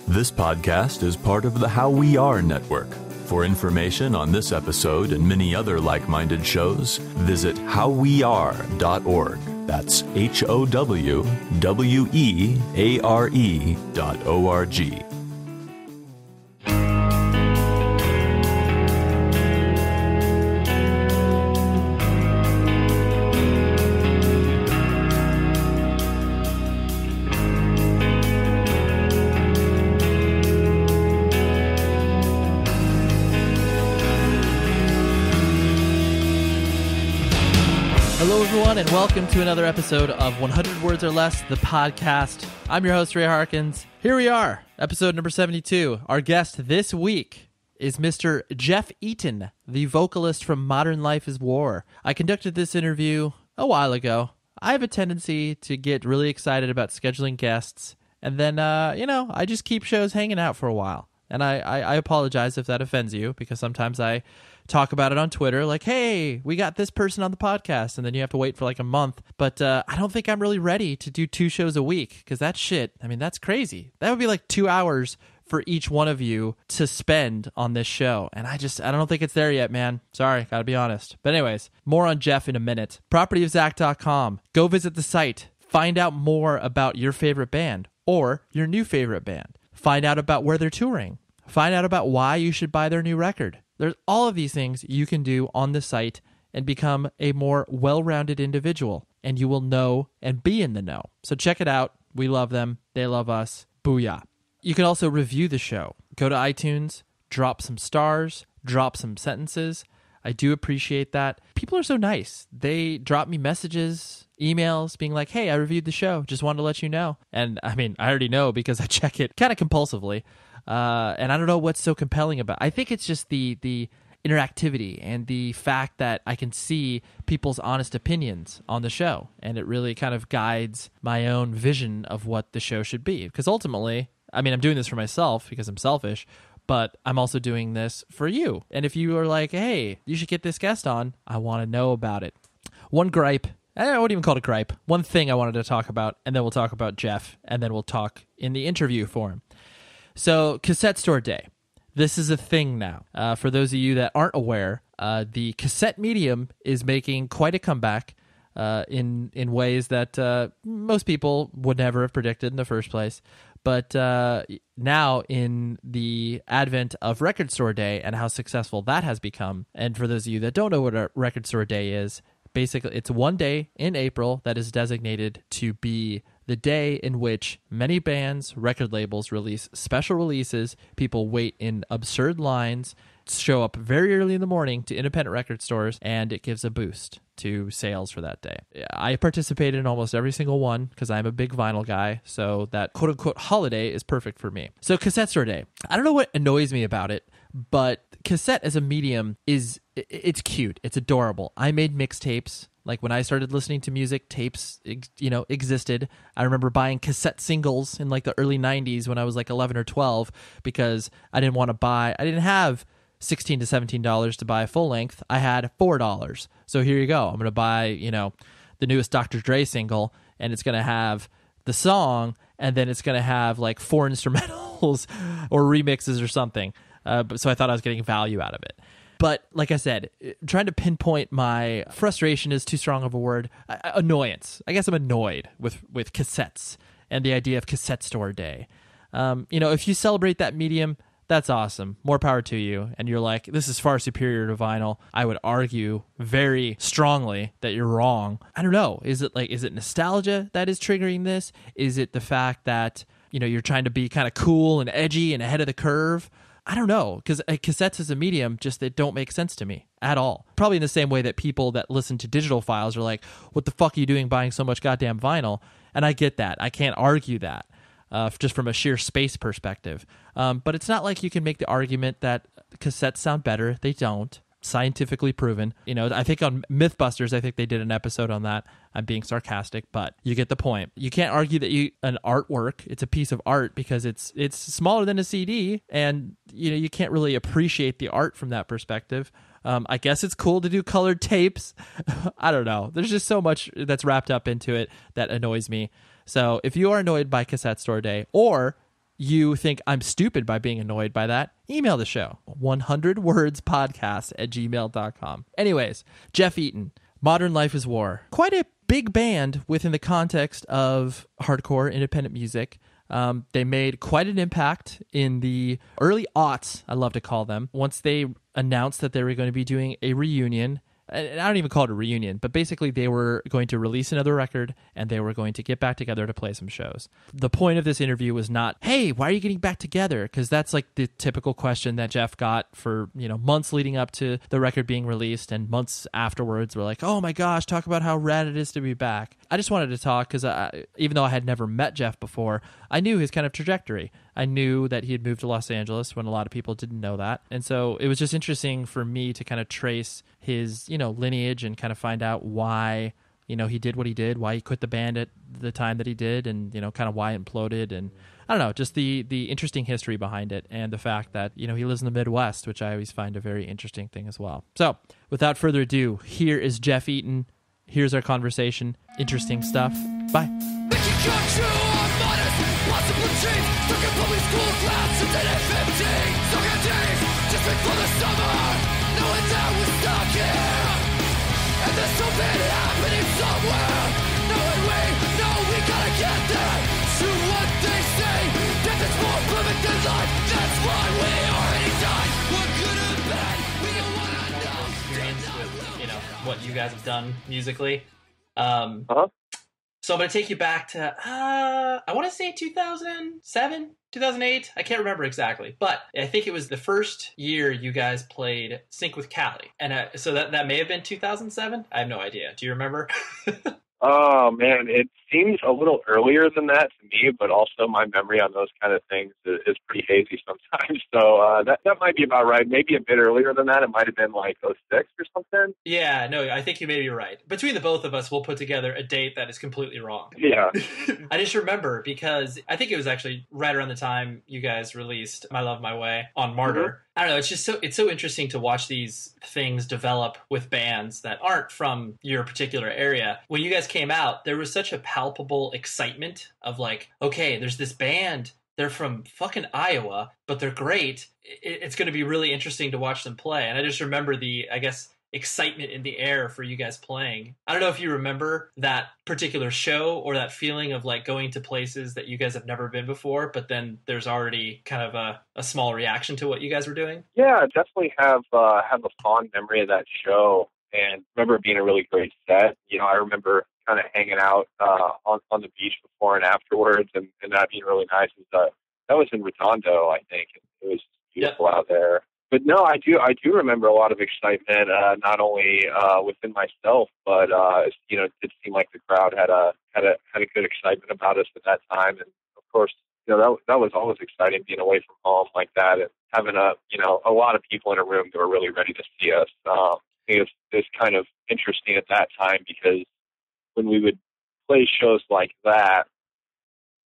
This podcast is part of the How We Are network. For information on this episode and many other like-minded shows, visit howweare.org. That's HOWWEARE.org. Hello, everyone, and welcome to another episode of 100 Words or Less, the podcast. I'm your host, Ray Harkins. Here we are, episode number 72. Our guest this week is Mr. Jeff Eaton, the vocalist from Modern Life is War. I conducted this interview a while ago. I have a tendency to get really excited about scheduling guests, and then, I just keep shows hanging out for a while. And I apologize if that offends you, because sometimes I talk about it on Twitter, like, hey, we got this person on the podcast, and then you have to wait for like a month. But I don't think I'm really ready to do 2 shows a week, because that shit, I mean, that's crazy. That would be like 2 hours for each one of you to spend on this show. And I don't think it's there yet, man. Sorry, gotta be honest. But anyways, more on Jeff in a minute. Propertyofzach.com. Go visit the site. Find out more about your favorite band or your new favorite band. Find out about where they're touring. Find out about why you should buy their new record. There's all of these things you can do on the site and become a more well-rounded individual, and you will know and be in the know. So check it out. We love them. They love us. Booyah. You can also review the show. Go to iTunes, drop some stars, drop some sentences. I do appreciate that. People are so nice. They drop me messages, emails, being like, hey, I reviewed the show. Just wanted to let you know. And I mean, I already know because I check it kind of compulsively. And I don't know what's so compelling about it. I think it's just the interactivity and the fact that I can see people's honest opinions on the show. And it really kind of guides my own vision of what the show should be. Because ultimately, I mean, I'm doing this for myself because I'm selfish, but I'm also doing this for you. And if you are like, hey, you should get this guest on, I want to know about it. One gripe, I wouldn't even call it a gripe, one thing I wanted to talk about, and then we'll talk about Jeff, and then we'll talk in the interview form. So, Cassette Store Day. This is a thing now. For those of you that aren't aware, the cassette medium is making quite a comeback in ways that most people would never have predicted in the first place. But now, in the advent of Record Store Day and how successful that has become, and for those of you that don't know what a Record Store Day is, basically it's one day in April that is designated to be the day in which many bands, record labels release special releases. People wait in absurd lines, show up very early in the morning to independent record stores, and it gives a boost to sales for that day. I participated in almost every single one because I'm a big vinyl guy, so that quote-unquote holiday is perfect for me. So Cassette Store Day. I don't know what annoys me about it, but cassette as a medium it's cute. It's adorable. I made mixtapes. Like when I started listening to music, tapes, existed. I remember buying cassette singles in like the early 90s when I was like 11 or 12 because I didn't have $16 to $17 to buy a full length. I had $4. So here you go. I'm going to buy, the newest Dr. Dre single, and it's going to have the song, and then it's going to have like 4 instrumentals or remixes or something. So I thought I was getting value out of it. But like I said, trying to pinpoint my frustration is too strong of a word. Annoyance. I guess I'm annoyed with cassettes and the idea of Cassette Store Day. If you celebrate that medium, that's awesome. More power to you. And you're like, this is far superior to vinyl. I would argue very strongly that you're wrong. I don't know. Is it nostalgia that is triggering this? Is it the fact that, you're trying to be kind of cool and edgy and ahead of the curve? I don't know, because cassettes as a medium, just they don't make sense to me at all. Probably in the same way that people that listen to digital files are like, what the fuck are you doing buying so much goddamn vinyl? And I get that. I can't argue that just from a sheer space perspective. But it's not like you can make the argument that cassettes sound better. They don't. Scientifically proven. I think on Mythbusters, I think they did an episode on that. I'm being sarcastic, but you get the point. You can't argue that an artwork, it's a piece of art because it's smaller than a CD, and you can't really appreciate the art from that perspective. I guess it's cool to do colored tapes. I don't know. There's just so much that's wrapped up into it that annoys me. So if you are annoyed by Cassette Store Day, or you think I'm stupid by being annoyed by that, email the show, 100wordspodcast@gmail.com. Anyways, Jeff Eaton, Modern Life is War. Quite a big band within the context of hardcore independent music. They made quite an impact in the early aughts, I love to call them, once they announced that they were going to be doing a reunion. And I don't even call it a reunion, but basically they were going to release another record and they were going to get back together to play some shows. The point of this interview was not, hey, why are you getting back together? Because that's like the typical question that Jeff got for, months leading up to the record being released, and months afterwards we're like, oh my gosh, talk about how rad it is to be back. I just wanted to talk because even though I had never met Jeff before, I knew his kind of trajectory. I knew that he had moved to Los Angeles when a lot of people didn't know that. And so it was just interesting for me to kind of trace his, lineage and kind of find out why, he did what he did, why he quit the band at the time that he did, and, kind of why it imploded. And I don't know, just the interesting history behind it, and the fact that, he lives in the Midwest, which I always find a very interesting thing as well. So without further ado, here is Jeff Eaton. Here's our conversation. Interesting stuff. Bye. Possible dreams, stuck in public school class since I was 15. Stuck in days, just before the summer, knowing that we're stuck here. And there's something happening somewhere, knowing we know we gotta get there. To what they say, death is more perfect than life. That's why we already died. What could have been, we don't wanna know. Experience with, what you guys have done musically. So I'm going to take you back to, I want to say 2007, 2008. I can't remember exactly, but I think it was the first year you guys played Sync with Cali. And so that may have been 2007. I have no idea. Do you remember? Oh, man, it seems a little earlier than that to me, but also my memory on those kind of things is pretty hazy sometimes. So that might be about right. Maybe a bit earlier than that. It might have been like '06 or something. Yeah, no, I think you may be right. Between the both of us, we'll put together a date that is completely wrong. Yeah. I just remember because I think it was actually right around the time you guys released My Love, My Way on Martyr. Mm-hmm. I don't know. It's so interesting to watch these things develop with bands that aren't from your particular area. When you guys came out, there was such a palpable excitement of like, okay, there's this band. They're from fucking Iowa, but they're great. It's going to be really interesting to watch them play. And I just remember excitement in the air for you guys playing. I don't know if you remember that particular show or that feeling of like going to places that you guys have never been before, but then there's already kind of a small reaction to what you guys were doing. Yeah, I definitely have a fond memory of that show, and remember it being a really great set. I remember kind of hanging out on the beach before and afterwards, and that being really nice. That was in Redondo, I think. It was beautiful out there. But no, I do remember a lot of excitement, not only within myself, but it did seem like the crowd had a good excitement about us at that time, and of course, that was always exciting being away from home like that and having a lot of people in a room that were really ready to see us. It was kind of interesting at that time because when we would play shows like that,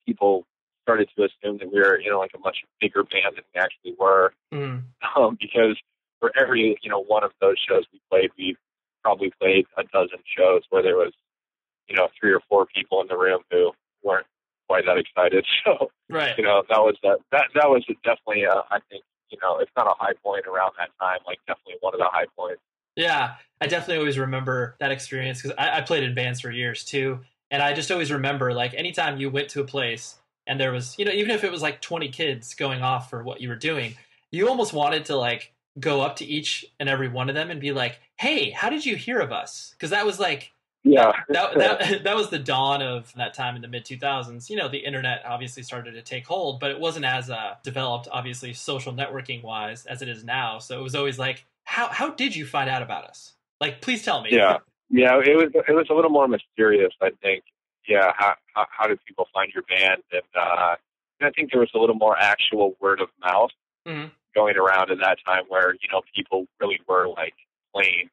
people started to assume that we were, like a much bigger band than we actually were. Mm. Because for every, one of those shows we played, we probably played a dozen shows where there was, 3 or 4 people in the room who weren't quite that excited. So, right. That was definitely, I think, it's not a high point around that time, like definitely one of the high points. Yeah, I definitely always remember that experience because I played in bands for years too. And I just always remember like anytime you went to a place and there was, even if it was like 20 kids going off for what you were doing, you almost wanted to like go up to each and every one of them and be like, hey, how did you hear of us? Because that was like, that was the dawn of that time in the mid 2000s. The internet obviously started to take hold, but it wasn't as developed, obviously, social networking wise as it is now. So it was always like, how did you find out about us? Like, please tell me. Yeah, it was a little more mysterious, I think. Yeah, how did people find your band? And I think there was a little more actual word of mouth going around at that time where, people really were like playing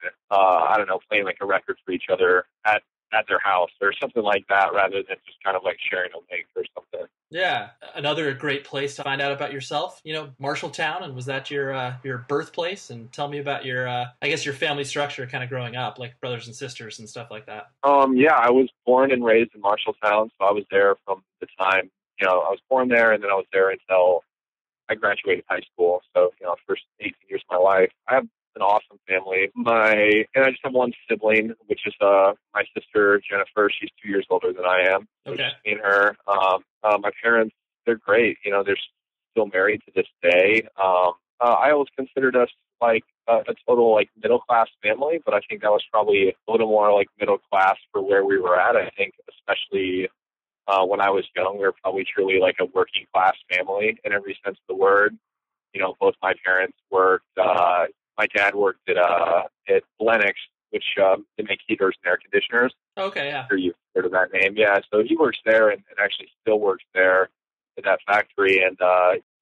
like a record for each other at their house or something like that rather than just kind of like sharing a link or something. Yeah. Another great place to find out about yourself, Marshalltown. And was that your birthplace? And tell me about your, your family structure kind of growing up, like brothers and sisters and stuff like that. Yeah, I was born and raised in Marshalltown. So I was there from the time, I was born there, and then I was there until I graduated high school. So, first 18 years of my life. I have an awesome family. And I just have one sibling, which is my sister Jennifer. She's 2 years older than I am. So Okay. just me and her. My parents, they're great. They're still married to this day. I always considered us like a total like middle class family, but I think that was probably a little more like middle class for where we were at. I think especially when I was young, we were probably truly like a working class family in every sense of the word. Both my parents worked. My dad worked at Lennox, which they make heaters and air conditioners. Okay, yeah. I'm sure you've heard of that name. Yeah, so he works there and actually still works there at that factory. And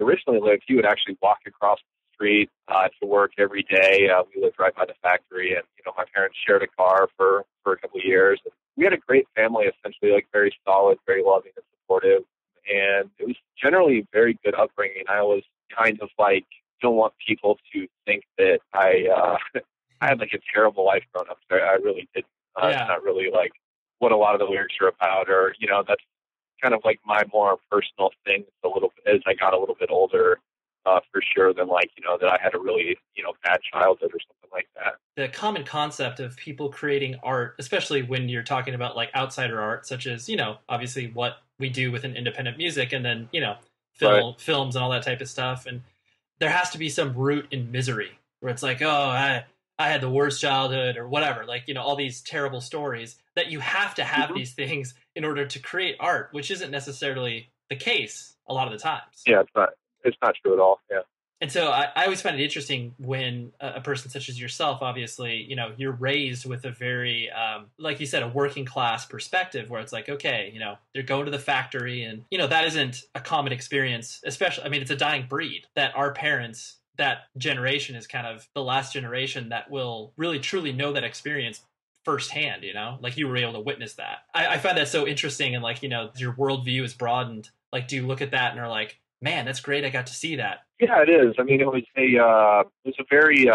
originally lived, he would actually walk across the street to work every day. We lived right by the factory, and my parents shared a car for a couple of years. And we had a great family, essentially, like very solid, very loving and supportive. And it was generally a very good upbringing. I was kind of like, don't want people to think that I had like a terrible life growing up. I really didn't. Yeah. It's not really like what a lot of the lyrics are about, or that's kind of like my more personal thing. A little bit as I got a little bit older, for sure, than like that I had a really bad childhood or something like that. The common concept of people creating art, especially when you're talking about like outsider art, such as obviously what we do with an independent music, and then films and all that type of stuff, and there has to be some root in misery where it's like, oh, I had the worst childhood or whatever, like, all these terrible stories that you have to have these things in order to create art, which isn't necessarily the case a lot of the times. Yeah, it's not true at all. Yeah. And so I always find it interesting when a person such as yourself, obviously, you're raised with a very, like you said, a working class perspective where it's like, okay, they're going to the factory and, that isn't a common experience, especially, I mean, it's a dying breed that our parents, that generation is kind of the last generation that will really truly know that experience firsthand, like you were able to witness that. I find that so interesting. And like, your worldview is broadened. Like, do you look at that and are like, man, that's great, I got to see that? Yeah, it is. I mean, it was a very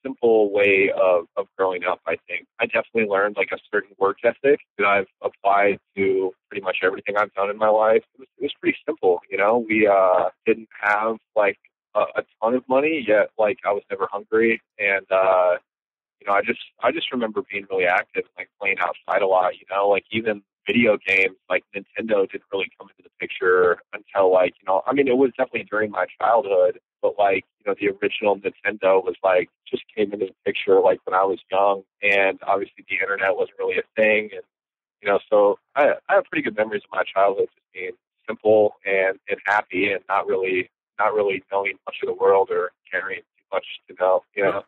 simple way of growing up, I think. I definitely learned like a certain work ethic that I've applied to pretty much everything I've done in my life. It was pretty simple, We didn't have like a ton of money, yet like I was never hungry. And I just remember being really active, like playing outside a lot, like even video games like Nintendo didn't really come into the picture until like, I mean, it was definitely during my childhood, but like, the original Nintendo was like, just came into the picture like when I was young, and obviously the internet wasn't really a thing. And, so I have pretty good memories of my childhood just being simple and happy and not really knowing much of the world or caring too much to know,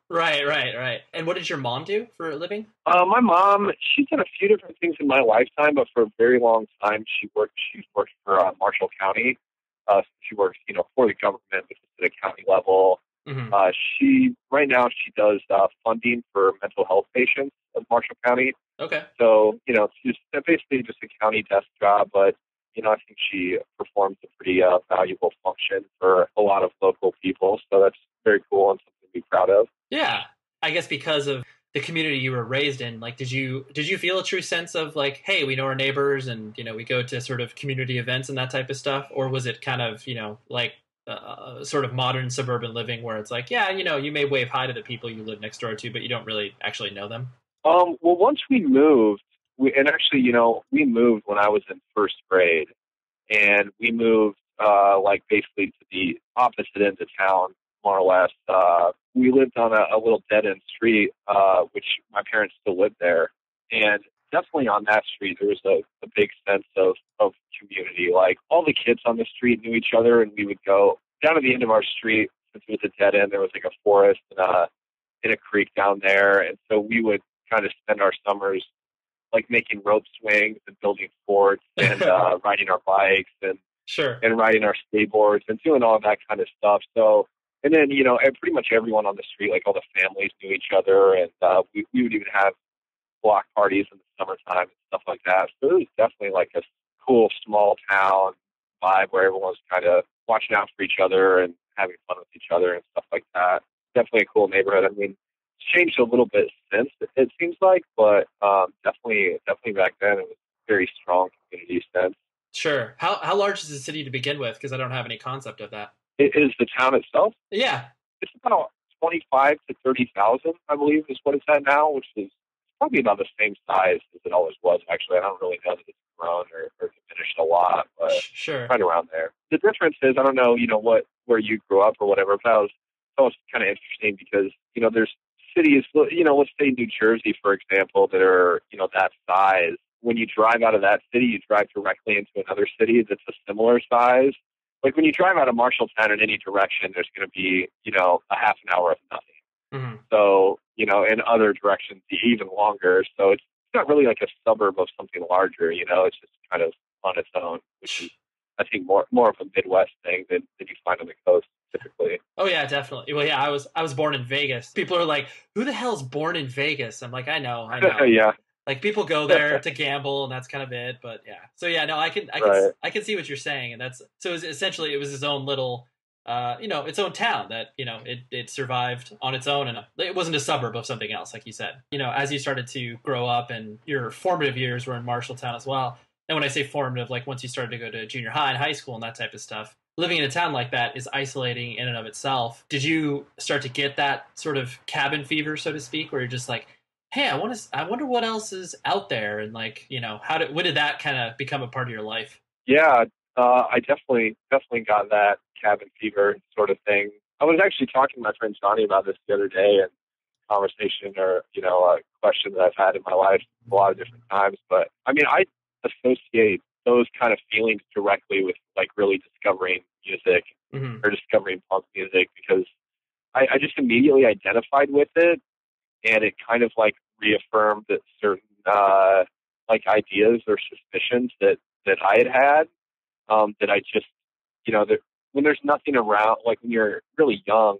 Right. And what did your mom do for a living? My mom, she's done a few different things in my lifetime, but for a very long time, she's worked for Marshall County. She works, for the government, which is at a county level. Mm-hmm. Right now she does funding for mental health patients of Marshall County. Okay. So, she's basically just a county desk job, but I think she performs a pretty valuable function for a lot of local people. So that's very cool and something to be proud of. Yeah. I guess because of the community you were raised in, like, did you feel a true sense of like, hey, we know our neighbors and, we go to sort of community events and that type of stuff? Or was it kind of, like sort of modern suburban living where it's like, yeah, you may wave hi to the people you live next door to, but you don't really actually know them? Well, once we moved, we moved when I was in first grade, and we moved like basically to the opposite end of town, more or less. We lived on a little dead-end street, which my parents still lived there. And definitely on that street, there was a big sense of community. Like, all the kids on the street knew each other, and we would go down to the end of our street. Since it was a dead end, there was like a forest and a creek down there. And so we would kind of spend our summers like making rope swings and building forts and riding our bikes and Sure. and riding our skateboards and doing all that kind of stuff. So, and then, and pretty much everyone on the street, like all the families knew each other, and we would even have block parties in the summertime and stuff like that. So it was definitely like a cool small town vibe where everyone was kind of watching out for each other and having fun with each other and stuff like that. Definitely a cool neighborhood. I mean, it's changed a little bit since, it seems like, but definitely back then it was a very strong community sense. Sure. How large is the city to begin with? Because I don't have any concept of that. It is the town itself. Yeah. It's about 25 to 30,000, I believe, is what it's at now, which is probably about the same size as it always was. Actually, I don't really know that it's grown or diminished a lot, but Sure. right around there. The difference is, I don't know, where you grew up or whatever, but that was kind of interesting because, there's cities, let's say New Jersey, for example, that are, that size. When you drive out of that city, you drive directly into another city that's a similar size. Like when you drive out of Marshalltown in any direction, there's going to be, a half an hour of nothing. Mm-hmm. So, in other directions, even longer. So it's not really like a suburb of something larger, it's just kind of on its own, which is, I think, more of a Midwest thing than you find on the coast typically. Oh yeah, definitely. Well, yeah, I was born in Vegas. People are like, "Who the hell's born in Vegas?" I'm like, I know. Yeah. Like people go there to gamble, and that's kind of it. But yeah, so yeah, no, I can see what you're saying, and that's so. Essentially, it was his own little, its own town that it survived on its own, and it wasn't a suburb of something else, like you said. As you started to grow up, and your formative years were in Marshalltown as well. And when I say formative, like once you started to go to junior high and high school and that type of stuff, living in a town like that is isolating in and of itself. Did you start to get that sort of cabin fever, so to speak, where you're just like, hey, I wonder what else is out there, and like, when did that kind of become a part of your life? Yeah, I definitely got that cabin fever sort of thing. I was actually talking to my friend Johnny about this the other day, and conversation or a question that I've had in my life a lot of different times. But I mean, I associate those kind of feelings directly with like really discovering music or discovering punk music, because I just immediately identified with it. And it kind of like reaffirmed that certain like ideas or suspicions that I had that I just, that when there's nothing around, like when you're really young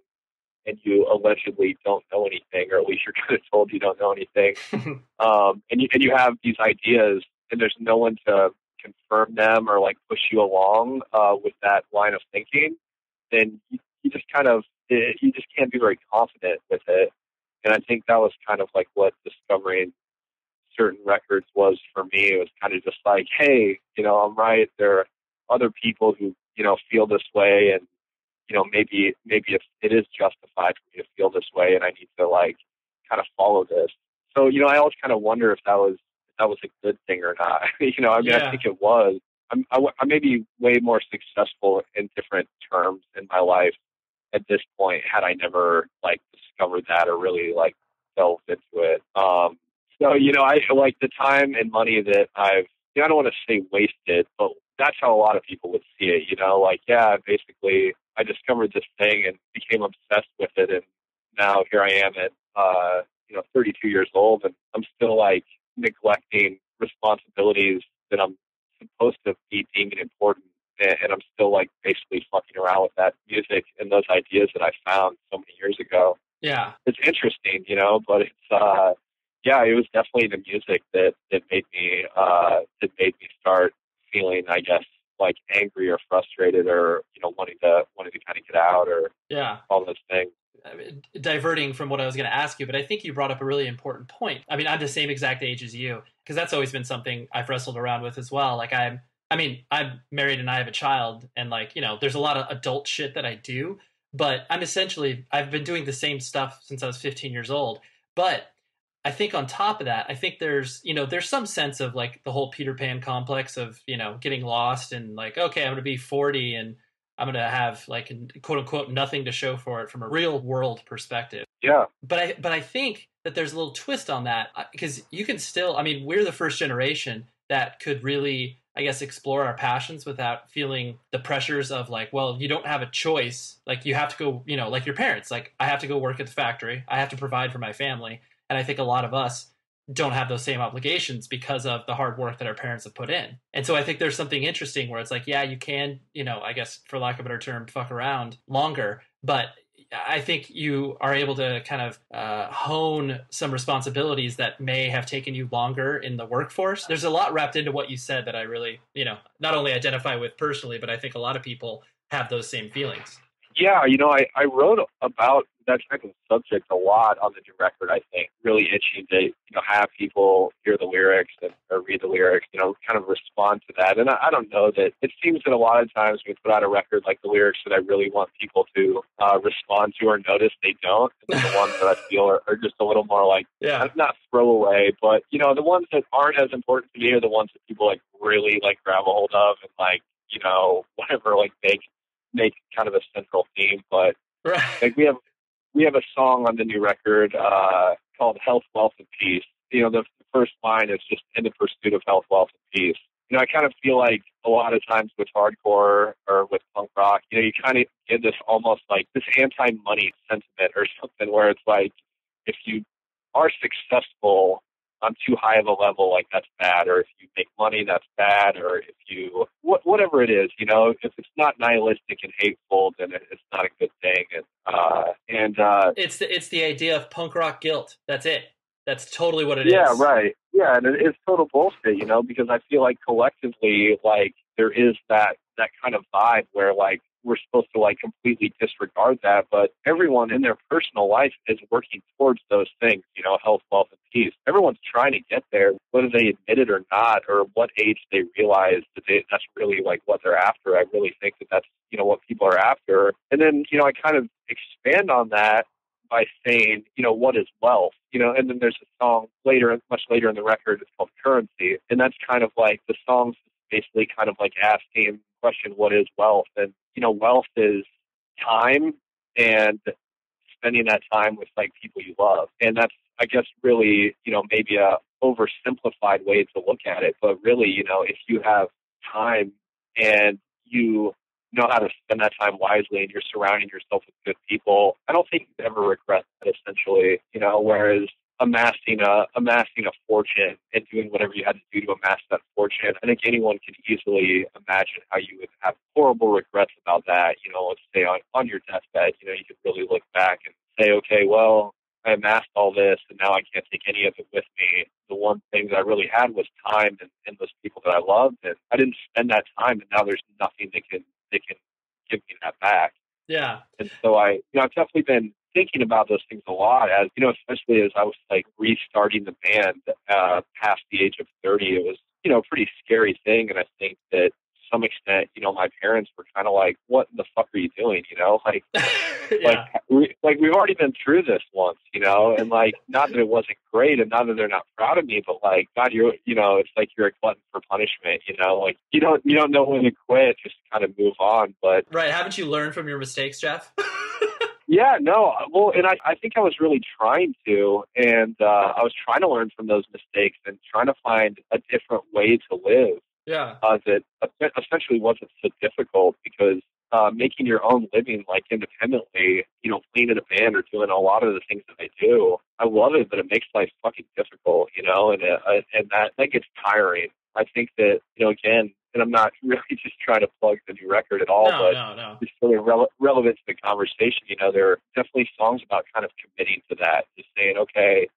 and you allegedly don't know anything, or at least you're kind of told you don't know anything, and you have these ideas and there's no one to confirm them or like push you along with that line of thinking, then you just kind of, you just can't be very confident with it. And I think that was kind of like what discovering certain records was for me. It was kind of just like, hey, I'm right. There are other people who, feel this way, and, maybe if it is justified for me to feel this way, and I need to like kind of follow this. So, I always kind of wonder if that was a good thing or not. I think it was. I may be way more successful in different terms in my life at this point had I never like discovered that or really like delved into it. So, I like the time and money that I've, I don't want to say wasted, but that's how a lot of people would see it, like, yeah, basically I discovered this thing and became obsessed with it. And now here I am at, 32 years old, and I'm still like neglecting responsibilities that I'm supposed to be deeming important. And I'm still like basically fucking around with that music and those ideas that I found so many years ago. Yeah. It's interesting, but it's, it was definitely the music that made me start feeling, I guess, like angry or frustrated or, wanting to kind of get out or all those things. I mean, diverting from what I was going to ask you, but I think you brought up a really important point. I mean, I'm the same exact age as you, because that's always been something I've wrestled around with as well. Like I'm married and I have a child, and like, there's a lot of adult shit that I do, but I've been doing the same stuff since I was 15 years old. But I think on top of that, I think there's some sense of like the whole Peter Pan complex of, getting lost and like, okay, I'm going to be 40 and I'm going to have like quote unquote nothing to show for it from a real world perspective. Yeah. But I think that there's a little twist on that, because you can still, we're the first generation that could really, I guess, explore our passions without feeling the pressures of like, well, you don't have a choice. Like you have to go, like your parents, like I have to go work at the factory. I have to provide for my family. And I think a lot of us don't have those same obligations because of the hard work that our parents have put in. And so I think there's something interesting where it's like, yeah, you can, I guess for lack of a better term, fuck around longer. But I think you are able to kind of hone some responsibilities that may have taken you longer in the workforce. There's a lot wrapped into what you said that I really, not only identify with personally, but I think a lot of people have those same feelings. Yeah, I wrote about that type of subject a lot on the new record, I think. Really itching to, have people hear the lyrics or read the lyrics, kind of respond to that. And I don't know that it seems that a lot of times when we put out a record like the lyrics that I really want people to respond to or notice, they don't. And then the ones that I feel are just a little more like, not throwaway, but, the ones that aren't as important to me are the ones that people like really like grab a hold of and like, whatever, like make kind of a central theme. But like we have a song on the new record called Health, Wealth, and Peace. The first line is just in the pursuit of health, wealth, and peace. I kind of feel like a lot of times with hardcore or with punk rock, you kind of get this almost like this anti-money sentiment or something where it's like, if you are successful on too high of a level, like that's bad, or if you make money, that's bad, or if you, whatever it is, if it's not nihilistic and hateful, then it's not a good thing. And it's the idea of punk rock guilt. That's it. That's totally what it is. Yeah, right. Yeah, and it's total bullshit, because I feel like collectively, like there is that kind of vibe where like we're supposed to like completely disregard that, but everyone in their personal life is working towards those things, health, wealth, and peace. Everyone's trying to get there, whether they admit it or not, or what age they realize that that's really like what they're after. I really think that that's, what people are after. And then, I kind of expand on that by saying, what is wealth? And then there's a song much later in the record, it's called Currency. And that's kind of like the song's basically kind of like asking the question, what is wealth? And, wealth is time and spending that time with like people you love. And that's, I guess, really, maybe a oversimplified way to look at it. But really, if you have time and you know how to spend that time wisely and you're surrounding yourself with good people, I don't think you'd ever regret that, essentially, whereas amassing a fortune and doing whatever you had to do to amass that fortune, I think anyone can easily imagine how you would have horrible regrets about that. Let's say on your deathbed, you could really look back and say, okay, well, I amassed all this and now I can't take any of it with me. The one thing that I really had was time and those people that I loved, and I didn't spend that time, and now there's nothing that can give me that back. Yeah. And so I've definitely been thinking about those things a lot, as especially as I was like restarting the band past the age of 30. It was a pretty scary thing, and I think that to some extent, my parents were kind of like, "What in the fuck are you doing?" Like, yeah. like we've already been through this once, and like not that it wasn't great, and not that they're not proud of me, but like, God, it's like you're a glutton for punishment, like you don't know when to quit, just kind of move on. But right, haven't you learned from your mistakes, Jeff? Yeah, no. Well, and I think I was really trying to, and I was trying to learn from those mistakes and trying to find a different way to live. Yeah. That essentially wasn't so difficult, because making your own living, like independently, playing in a band or doing a lot of the things that I do, I love it, but it makes life fucking difficult, and that gets tiring. I think that, again, and I'm not really just trying to plug the new record at all, No. it's really relevant to the conversation. There are definitely songs about kind of committing to that, just saying, okay,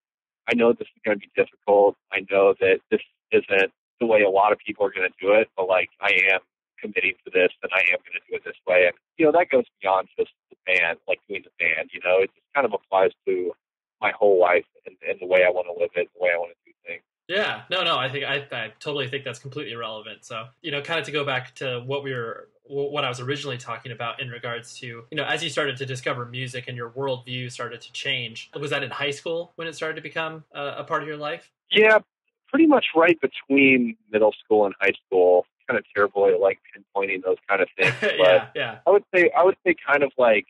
I know this is going to be difficult. I know that this isn't the way a lot of people are going to do it, but like I am committing to this, and I am going to do it this way. And, that goes beyond just the band, like doing the band, it just kind of applies to my whole life and the way I want to live it, the way I want to do things. Yeah, no, I totally think that's completely relevant. So, kind of to go back to what I was originally talking about in regards to, as you started to discover music and your worldview started to change, was that in high school when it started to become a part of your life? Yeah, pretty much right between middle school and high school. Kind of terrible at like pinpointing those kind of things. But yeah. I would say kind of like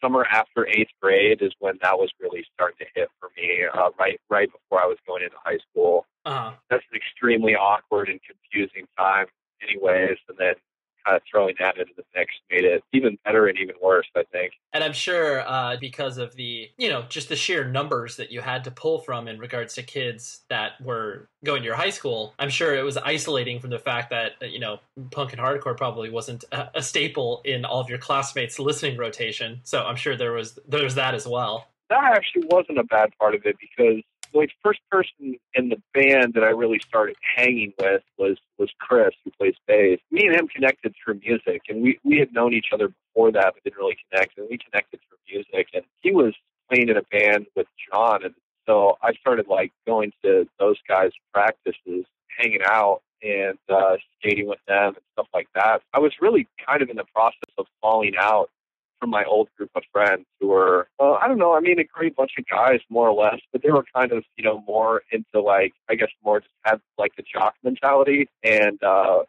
summer after 8th grade is when that was really starting to hit for me, right before I was going into high school. Uh-huh. That's an extremely awkward and confusing time anyways, and then kind of throwing that into the mix made it even better and even worse, I think. And I'm sure because of the, just the sheer numbers that you had to pull from in regards to kids that were going to your high school, I'm sure it was isolating from the fact that, punk and hardcore probably wasn't a staple in all of your classmates' listening rotation. So I'm sure there's that as well. That actually wasn't a bad part of it, because like first person in the band that I really started hanging with was Chris, who plays bass. Me and him connected through music, and we had known each other before that, but didn't really connect. And we connected through music, and he was playing in a band with John, and so I started like going to those guys' practices, hanging out, and skating with them and stuff like that. I was really kind of in the process of falling out from my old group of friends who were, I don't know, I mean, a great bunch of guys, more or less, but they were kind of, you know, more into like, I guess more just had like the jock mentality. And,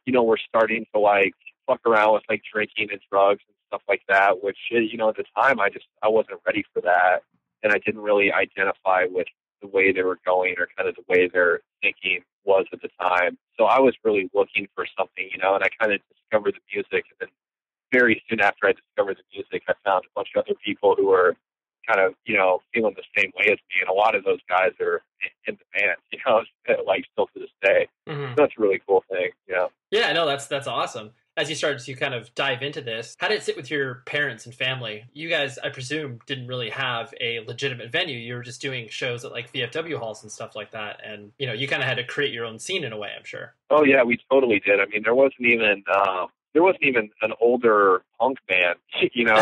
you know, we're starting to like fuck around with like drinking and drugs and stuff like that, which, you know, at the time I wasn't ready for that. And I didn't really identify with the way they were going or kind of the way their thinking was at the time. So I was really looking for something, you know, and I kind of discovered the music. And then very soon after I discovered the music, I found a bunch of other people who were kind of, you know, feeling the same way as me. And a lot of those guys are in the band, you know, like still to this day. Mm-hmm. So that's a really cool thing, you know. Yeah, no, that's awesome. As you started to kind of dive into this, how did it sit with your parents and family? You guys, I presume, didn't really have a legitimate venue. You were just doing shows at like VFW halls and stuff like that. And, you know, you kind of had to create your own scene in a way, I'm sure. Oh, yeah, we totally did. I mean, there wasn't even an older punk band, you know.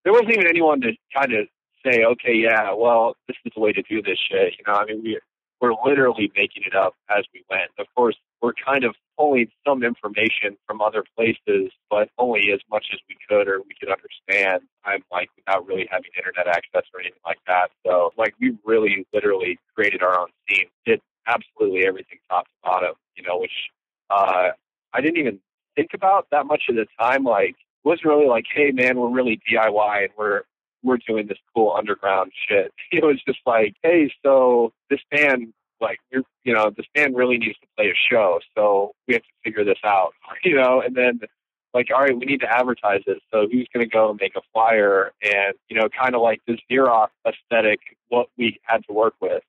There wasn't even anyone to kind of say, okay, yeah, well, this is the way to do this shit. You know, I mean, we're literally making it up as we went. Of course, we're kind of pulling some information from other places, but only as much as we could or we could understand. I'm like, without really having internet access or anything like that. So, like, we really literally created our own scene, did absolutely everything top to bottom, you know, which I didn't even think about that much at the time. Like, it wasn't really like, hey man, we're really DIY and we're doing this cool underground shit. It was just like, hey, so this band, like, this band really needs to play a show, so we have to figure this out, you know. And then, like, all right, we need to advertise it. So who's going to go make a flyer? And, you know, kind of like this Xerox aesthetic, what we had to work with,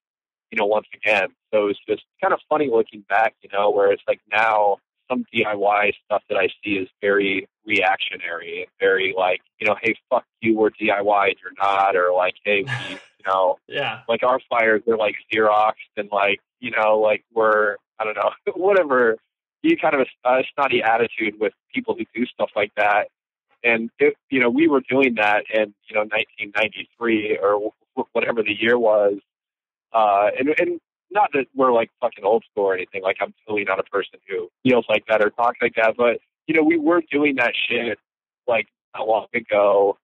you know, once again. So it's just kind of funny looking back, you know, where it's like now some DIY stuff that I see is very reactionary and very like, you know, hey, fuck you, we're DIY and you're not, or like, hey, we, you know, yeah, like our flyers are like Xerox and like, you know, like we're, I don't know, whatever. You kind of a snotty attitude with people who do stuff like that. And, you know, we were doing that in, you know, 1993 or whatever the year was. And not that we're like fucking old school or anything. Like, I'm totally not a person who feels like that or talks like that. But, you know, we were doing that shit like not long ago.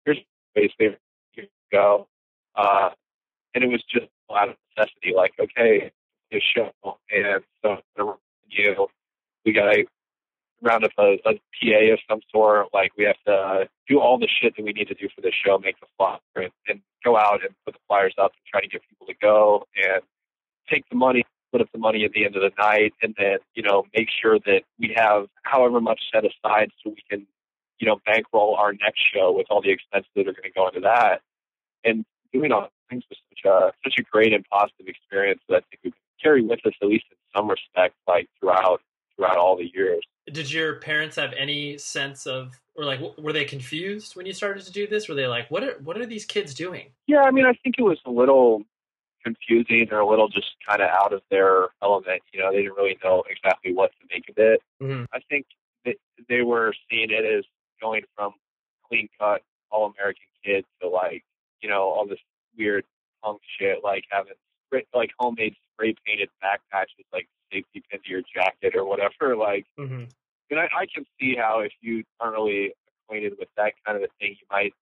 Here's basically years ago. And it was just out of necessity. Like, okay, this show. And so, you know, we got to round up a PA of some sort. Like, we have to do all the shit that we need to do for this show, make the flyer, and go out and put the flyers up and try to get people to go and take the money, put up the money at the end of the night, and then, you know, make sure that we have however much set aside so we can, you know, bankroll our next show with all the expenses that are going to go into that. And doing all things was such a great and positive experience that I think we can carry with us, at least in some respect, like throughout all the years. Did your parents have any sense of, or like, were they confused when you started to do this? Were they like, what are these kids doing? Yeah, I mean, I think it was a little confusing or a little just kind of out of their element. You know, they didn't really know exactly what to make of it. Mm-hmm. I think that they were seeing it as going from clean cut all American kid to like, you know, all this weird punk shit, like having like homemade spray painted back patches, like safety pin to your jacket or whatever. Like, Mm-hmm. and I can see how if you aren't really acquainted with that kind of a thing, you might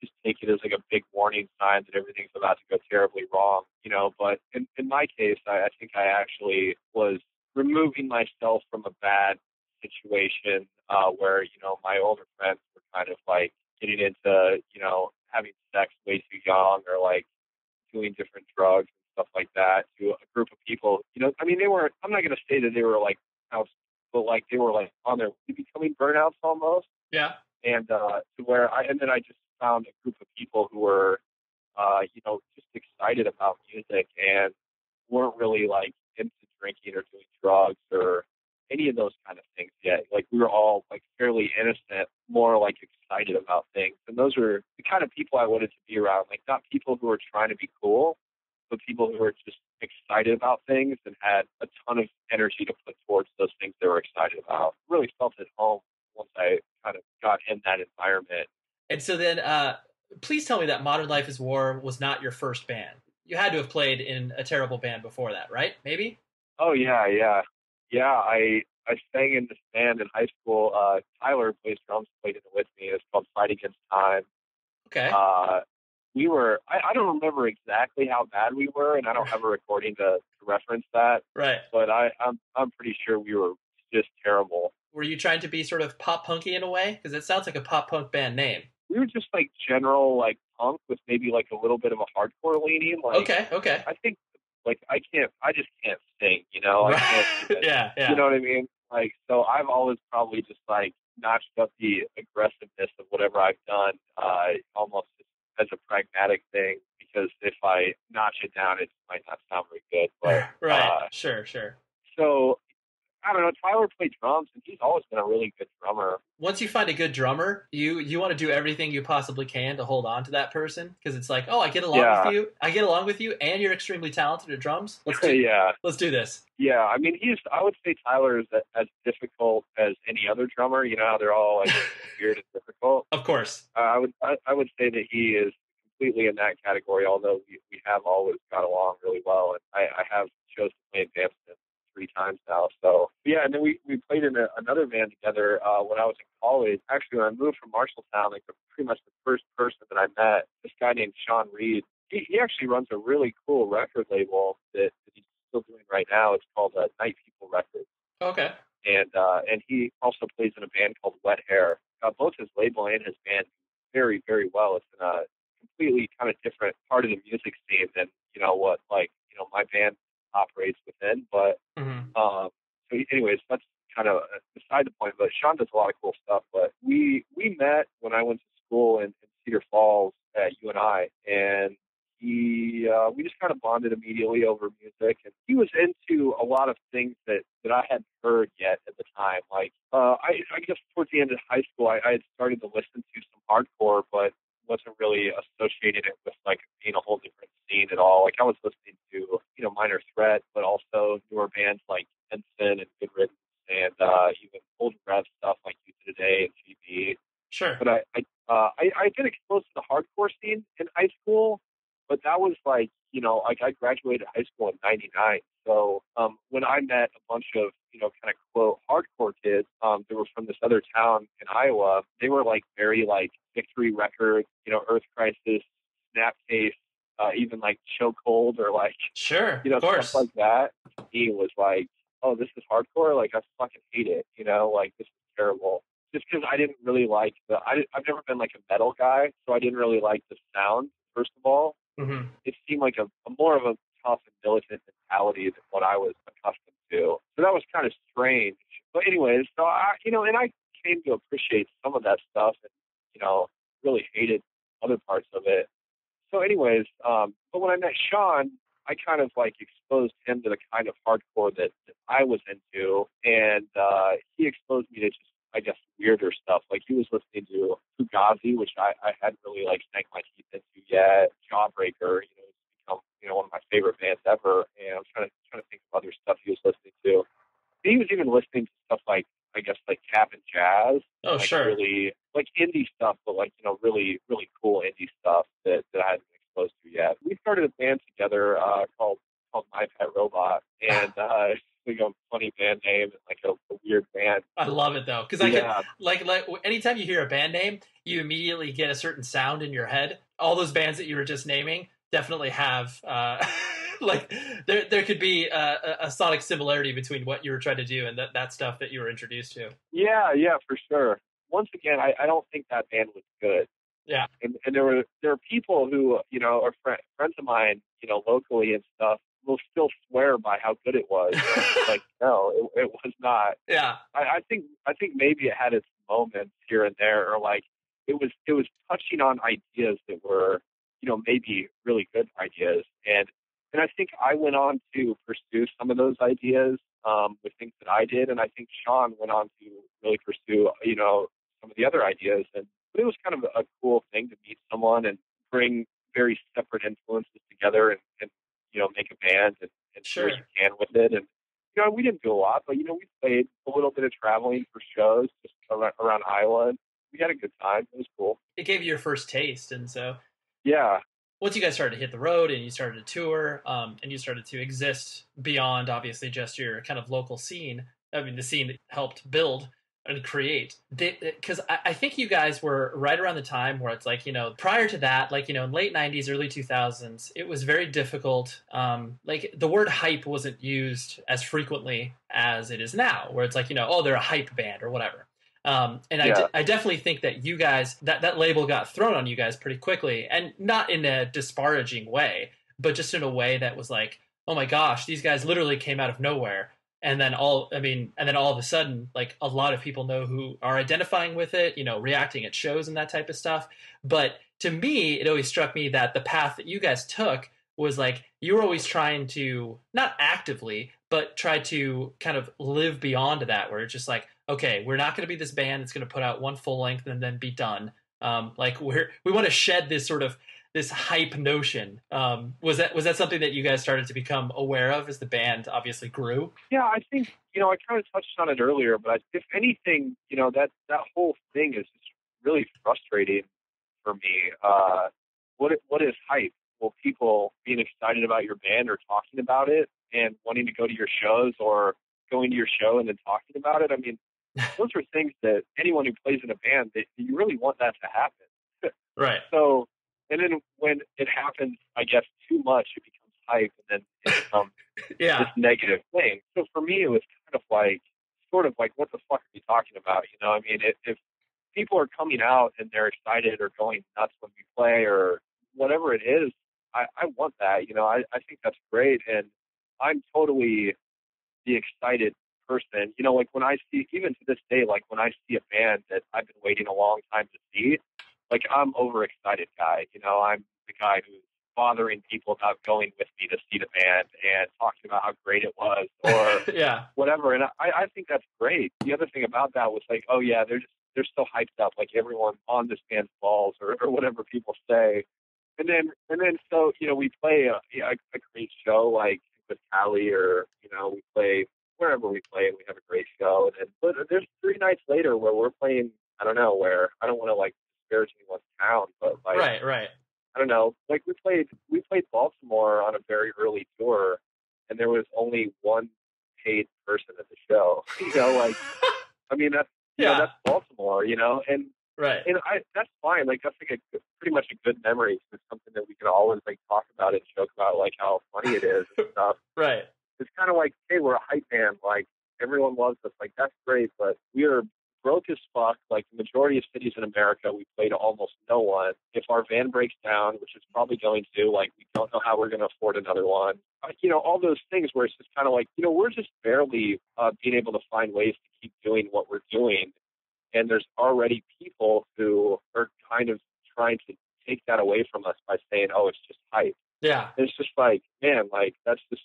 just take it as like a big warning sign that everything's about to go terribly wrong, you know. But in my case, I think I actually was removing myself from a bad situation where, you know, my older friends were kind of like getting into, you know, having sex way too young or like doing different drugs and stuff like that to a group of people. You know, I mean, they were, I'm not going to say that they were like out, but like they were like on their way to becoming burnouts almost. Yeah. And to where I just found a group of people who were, you know, just excited about music and weren't really like into drinking or doing drugs or any of those kind of things yet. Like, we were all like fairly innocent, more like excited about things. And those were the kind of people I wanted to be around. Like, not people who were trying to be cool, but people who were just excited about things and had a ton of energy to put towards those things they were excited about. Really felt at home once I kind of got in that environment. And so then, please tell me that Modern Life is War was not your first band. You had to have played in a terrible band before that, right? Maybe? Oh, yeah. I sang in this band in high school. Tyler plays drums, played in it with me. It's called Fight Against Time. Okay. We were, I don't remember exactly how bad we were, and I don't have a recording to reference that. Right. But I'm pretty sure we were just terrible. Were you trying to be sort of pop punky in a way? Because it sounds like a pop punk band name. We were just like general like punk with maybe like a little bit of a hardcore leaning. Like, Okay. I think like I just can't sing, you know? I can't even, yeah. You know what I mean? Like, so I've always probably just like notched up the aggressiveness of whatever I've done, almost as a pragmatic thing, because if I notch it down, it might not sound very good. But right. Sure. So I don't know. Tyler played drums, and he's always been a really good drummer. Once you find a good drummer, you want to do everything you possibly can to hold on to that person, because it's like, oh, I get along with you. I get along with you, and you're extremely talented at drums. Let's do this. Yeah, I mean, I would say Tyler is as difficult as any other drummer. You know how they're all like weird and difficult. Of course. I would say that he is completely in that category. Although we have always got along really well, and I have chosen to play in bands 3 times now. So yeah, and then we played in another band together when I was in college. Actually, when I moved from Marshalltown, like pretty much the first person that I met, this guy named Sean Reed. He actually runs a really cool record label that he's still doing right now. It's called Night People Records. Okay. And he also plays in a band called Wet Hair. Both his label and his band do very, very well. It's in a completely kind of different part of the music scene than what my band operates within. But so anyways, that's kind of beside the point. But Sean does a lot of cool stuff. But we met when I went to school in Cedar Falls at UNI, and we just kind of bonded immediately over music. And he was into a lot of things that I hadn't heard yet at the time. Like I guess towards the end of high school, I had started to listen to some hardcore, but wasn't really associating it with like being a whole different scene at all. Like I was listening to Minor Threat, but also newer bands like Ensign and Good Riddance, and even old Rev stuff like You Today and GB. Sure. But I did expose to the hardcore scene in high school, but that was like I graduated high school in '99. So when I met a bunch of kind of quote hardcore kids, they were from this other town in Iowa. They were like very like Victory Records, Earth Crisis, Snapcase, even like Chokehold or like of course, stuff like that. He was like, oh, this is hardcore. Like I fucking hate it. Like this is terrible. Just because I didn't really like I've never been like a metal guy, so I didn't really like the sound. First of all, it seemed like a more of a tough and militant mentality than what I was accustomed to. So that was kind of strange. But anyways, so I came to appreciate some of that stuff and, really hated other parts of it. So anyways, but when I met Sean, I kind of like exposed him to the kind of hardcore that I was into. And he exposed me to just, I guess, weirder stuff. Like he was listening to Fugazi, which I hadn't really like sank my teeth into yet. Jawbreaker, it's become one of my favorite bands ever. And I'm trying to think of other stuff he was listening to. He was even listening to stuff like, I guess, like Cap and Jazz. Oh, like sure. Really like indie stuff, but like really really cool indie stuff that I hadn't been exposed to yet. We started a band together called My Pet Robot, and funny band name and like a weird band. I love it though, because I can like anytime you hear a band name, you immediately get a certain sound in your head. All those bands that you were just naming definitely have like there could be a sonic similarity between what you were trying to do and that stuff that you were introduced to. Yeah, for sure. Once again, I don't think that band was good. Yeah, and there are people who are friends of mine, locally and stuff, will still swear by how good it was. Like, no, it was not. Yeah, I think maybe it had its moments here and there, or like it was touching on ideas that were maybe really good ideas, and I think I went on to pursue some of those ideas with things that I did, and I think Sean went on to really pursue some of the other ideas, and it was kind of a cool thing to meet someone and bring very separate influences together and make a band and do Sure. what you can with it. And, you know, we didn't do a lot, but, you know, we played a little bit of traveling for shows just around Iowa. And we had a good time. It was cool. It gave you your first taste. And so Yeah. once you guys started to hit the road and you started to tour, and you started to exist beyond obviously just your kind of local scene, I mean, the scene that helped build and create, because I think you guys were right around the time where it's like, you know, prior to that, like, you know, in late 90s, early 2000s, it was very difficult. Like the word hype wasn't used as frequently as it is now, where it's like, you know, oh, they're a hype band or whatever. And I definitely think that you guys, that label got thrown on you guys pretty quickly, and not in a disparaging way, but just in a way that was like, oh my gosh, these guys literally came out of nowhere. And then all of a sudden, like a lot of people know who are identifying with it, you know, reacting at shows and that type of stuff. But to me, it always struck me that the path that you guys took was like, you were always trying to, not actively, but try to kind of live beyond that, where it's just like, okay, we're not going to be this band that's going to put out one full length and then be done. Like we want to shed this sort of this hype notion. Was that something that you guys started to become aware of as the band obviously grew? Yeah, I think, you know, I kind of touched on it earlier, but if anything, you know, that whole thing is just really frustrating for me. What is hype? Well, people being excited about your band or talking about it and wanting to go to your shows, or going to your show and then talking about it. I mean, those are things that anyone who plays in a band, that you really want that to happen. Right. So, and then when it happens, I guess, too much, it becomes hype, and then it becomes this negative thing. So for me, it was kind of like, sort of like, what the fuck are you talking about? You know, I mean, if people are coming out and they're excited or going nuts when we play or whatever it is, I want that. You know, I think that's great, and I'm totally the excited person. You know, like when I see, even to this day, like when I see a band that I've been waiting a long time to see, like I'm overexcited guy. You know, I'm the guy who's bothering people about going with me to see the band and talking about how great it was or whatever. And I think that's great. The other thing about that was like, oh yeah, they're so hyped up, like everyone on this band's balls or whatever people say. And then so, you know, we play a great show like with Cali, or, you know, we play wherever we play and we have a great show. And then, but there's 3 nights later where we're playing, I don't know, where I don't want to like disparage anyone's town, but like, right. I don't know, like we played Baltimore on a very early tour, and there was only one paid person at the show. You know, like, I mean, that's, you know, that's Baltimore, you know, and that's fine. Like, that's like pretty much a good memory. It's something that we can always like talk about and joke about, like how funny it is and stuff. Right. It's kind of like, hey, we're a hype band. Like, everyone loves us. Like, that's great, but we are broke as fuck. Like, the majority of cities in America, we play to almost no one. If our van breaks down, which is probably going to, like, we don't know how we're going to afford another one. You know, all those things where it's just kind of like, you know, we're just barely being able to find ways to keep doing what we're doing. And there's already people who are kind of trying to take that away from us by saying, oh, it's just hype. Yeah. And it's just like, man, like, that's just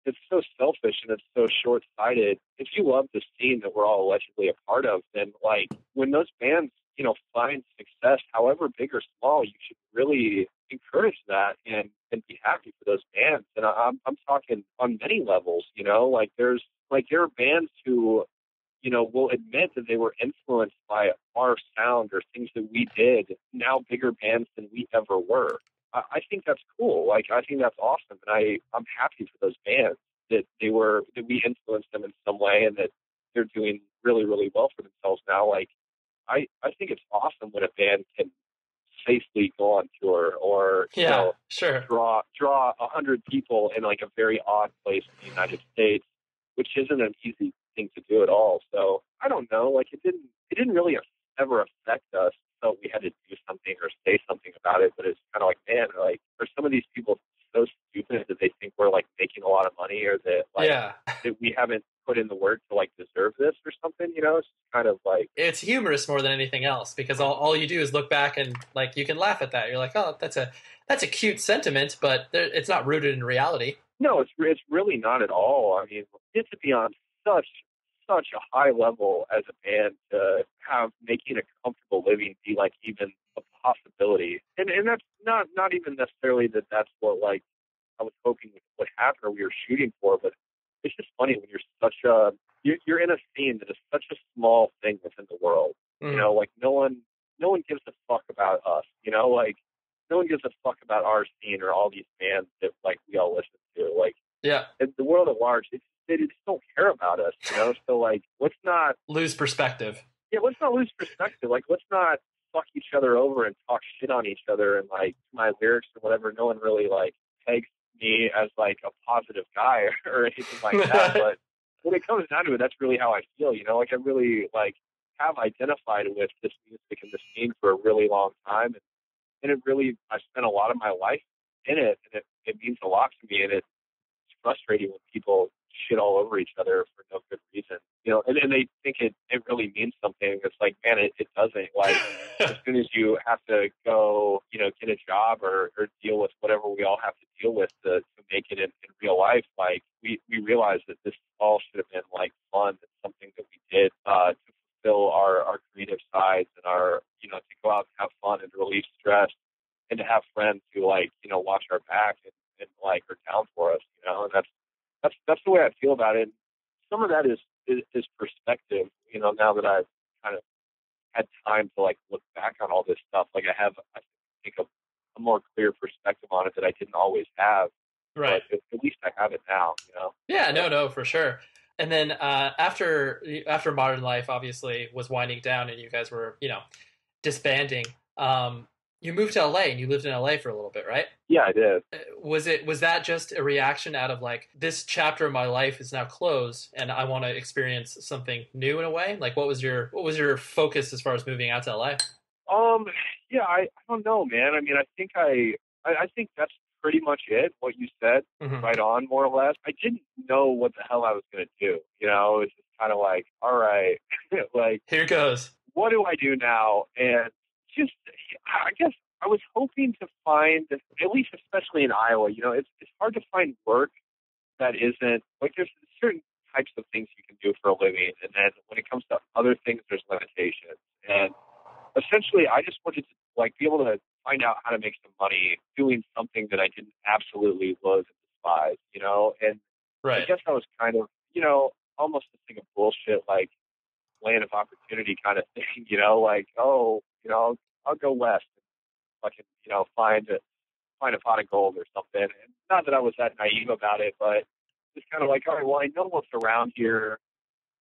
it's so selfish and it's so short-sighted. If you love the scene that we're all allegedly a part of, then, like, when those bands, you know, find success, however big or small, you should really encourage that and be happy for those bands. And I'm talking on many levels, you know, like, there are bands who, you know, will admit that they were influenced by our sound or things that we did, now bigger bands than we ever were. I think that's cool. Like, I think that's awesome. And I'm happy for those bands that we influenced them in some way and that they're doing really, really well for themselves now. Like, I think it's awesome when a band can safely go on tour or, you know, draw 100 people in like a very odd place in the United States, which isn't an easy thing to do at all. So I don't know, like, it didn't really ever affect us. So we had to do something or say something about it, but it's kind of like, man, like, are some of these people so stupid that they think we're like making a lot of money, or that like that we haven't put in the work to like deserve this or something? You know, it's kind of like, it's humorous more than anything else, because all you do is look back and like you can laugh at that. You're like, oh, that's a cute sentiment, but it's not rooted in reality. No, it's really not at all. I mean, it's to be on such a high level as a band to have making a comfortable living be like even a possibility. And that's not even necessarily that's what like I was hoping would happen or we were shooting for, but it's just funny when you're in a scene that is such a small thing within the world. Mm. You know, like no one gives a fuck about us. You know, like no one gives a fuck about our scene or all these bands that like we all listen to. Like, yeah, the world at large, they just don't care about us. You know, so like let's not lose perspective. Yeah, let's not lose perspective. Like, let's not fuck each other over and talk shit on each other and like my lyrics or whatever. No one really like pegs me as like a positive guy or anything like that. But when it comes down to it, that's really how I feel. You know, like I really like have identified with this music and this scene for a really long time, and it really I spent a lot of my life in it, and it means a lot to me, and it's frustrating when people shit all over each other for no good reason, you know, and they think it really means something. It's like, man, it doesn't. Like, as soon as you have to go, you know, get a job or deal with whatever we all have to deal with to make it in real life, like, we realize that this all should have been, like, fun and something that we did to fulfill our creative sides and our, you know, to go out and have fun and relieve stress and to have friends who, like, you know, watch our back and like, are down for us, you know, and that's the way I feel about it. Some of that is perspective, you know, now that I've kind of had time to like look back on all this stuff. Like I think a more clear perspective on it that I didn't always have. Right. But at least I have it now, you know? Yeah, no, for sure. And then after Modern Life obviously was winding down and you guys were, you know, disbanding, you moved to LA and you lived in LA for a little bit, right? Yeah, I did. Was that just a reaction out of like, this chapter of my life is now closed and I want to experience something new in a way? Like what was your focus as far as moving out to LA? Yeah, I don't know, man. I mean, I think that's pretty much it, what you said, Mm-hmm. right on, more or less. I didn't know what the hell I was going to do. You know, it's just kind of like, all right, like, here goes. What do I do now? And just, I guess I was hoping to find, at least especially in Iowa, you know, it's hard to find work that isn't, like, there's certain types of things you can do for a living. And then when it comes to other things, there's limitations. And essentially, I just wanted to, like, be able to find out how to make some money doing something that I didn't absolutely loathe and despise, you know? And right. I guess I was kind of, you know, almost a thing of bullshit, like, land of opportunity kind of thing, you know, like, oh, you know, I'll go west and fucking, you know, find a pot of gold or something. And not that I was that naive about it, but just kind of like, all right, well, I know what's around here.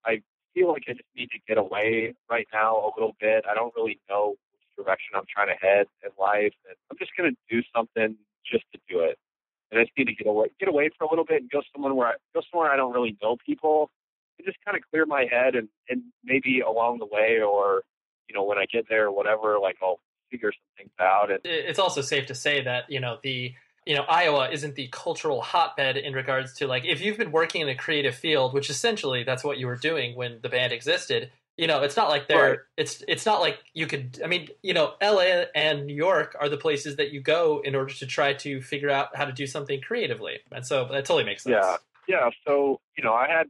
I feel like I just need to get away right now a little bit. I don't really know which direction I'm trying to head in life, and I'm just going to do something just to do it. And I just need to get away for a little bit and go somewhere I don't really know people, and just kind of clear my head, and maybe along the way, or, you know, when I get there or whatever, like, I'll figure some things out. And it's also safe to say that, you know, Iowa isn't the cultural hotbed in regards to, like, if you've been working in a creative field, which essentially that's what you were doing when the band existed, you know, it's not like Right. it's not like you could, I mean, you know, LA and New York are the places that you go in order to try to figure out how to do something creatively. And so that totally makes sense. Yeah. So, you know, I had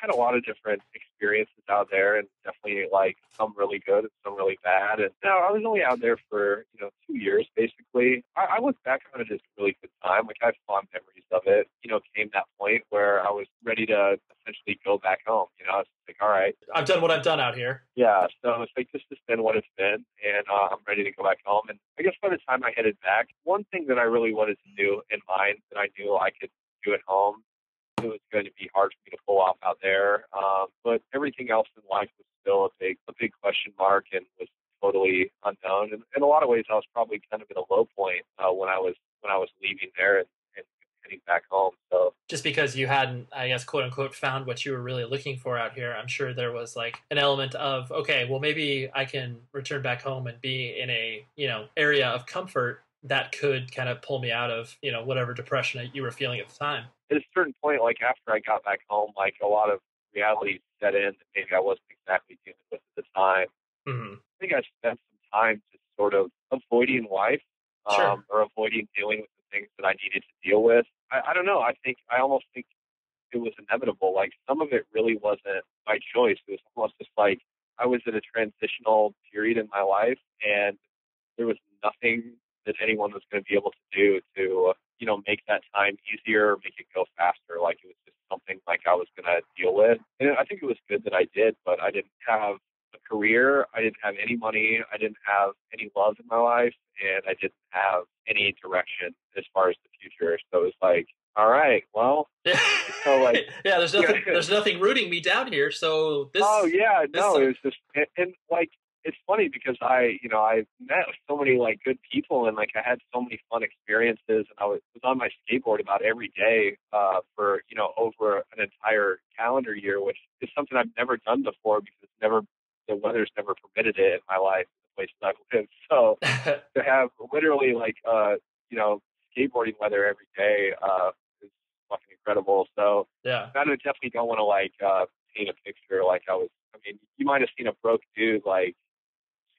a lot of different experiences out there, and definitely, like, some really good and some really bad. And you know, I was only out there for, you know, 2 years basically. I look back on it as a really good time. Like, I have fond memories of it. You know, came that point where I was ready to essentially go back home. You know, I was like, all right, I've done what I've done out here. yeah. So it's like, this has been what it's been, and I'm ready to go back home. And I guess by the time I headed back, one thing that I really wanted to do in mind that I knew I could do at home, it was going to be hard for me to pull off out there. But everything else in life was still a big question mark, and was totally unknown. And in a lot of ways, I was probably kind of at a low point when I was leaving there and heading back home. So just because you hadn't, I guess, quote unquote, found what you were really looking for out here, I'm sure there was like an element of, okay, well, maybe I can return back home and be in a, you know, area of comfort that could kind of pull me out of, you know, whatever depression that you were feeling at the time. At a certain point, like, after I got back home, like, a lot of reality set in that maybe I wasn't exactly dealing with at the time. Mm-hmm. I think I spent some time just sort of avoiding life, Sure. or avoiding dealing with the things that I needed to deal with. I don't know. I almost think it was inevitable. Like, some of it really wasn't by choice. It was almost just like I was in a transitional period in my life, and there was nothing that anyone was going to be able to do to, you make that time easier, make it go faster. Like it was just something like I was going to deal with. And I think it was good that I did, but I didn't have a career. I didn't have any money. I didn't have any love in my life, and I didn't have any direction as far as the future. So it was like, all right, well, so like, yeah, there's nothing rooting me down here. So this. Oh yeah, no, it was just, and like, it's funny because I met so many like good people, and like I had so many fun experiences, and I was on my skateboard about every day for over an entire calendar year, which is something I've never done before because the weather's never permitted it in my life, the places I've lived. So to have literally like skateboarding weather every day is fucking incredible. So yeah, I definitely don't want to like paint a picture like I was. I mean, you might have seen a broke dude like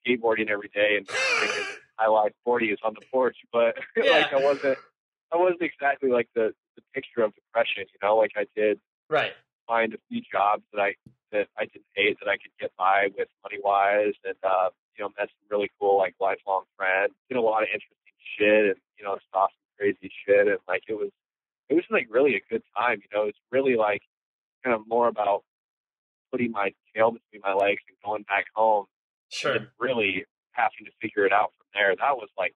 skateboarding every day and drinking Highlight 40s on the porch, but like I wasn't exactly like the picture of depression, like I did find a few jobs that I didn't hate, that I could get by with money wise, and met some really cool like lifelong friends, did a lot of interesting shit, and saw some crazy shit, and like it was like really a good time. It's really like kind of more about putting my tail between my legs and going back home. Sure. And really having to figure it out from there. That was like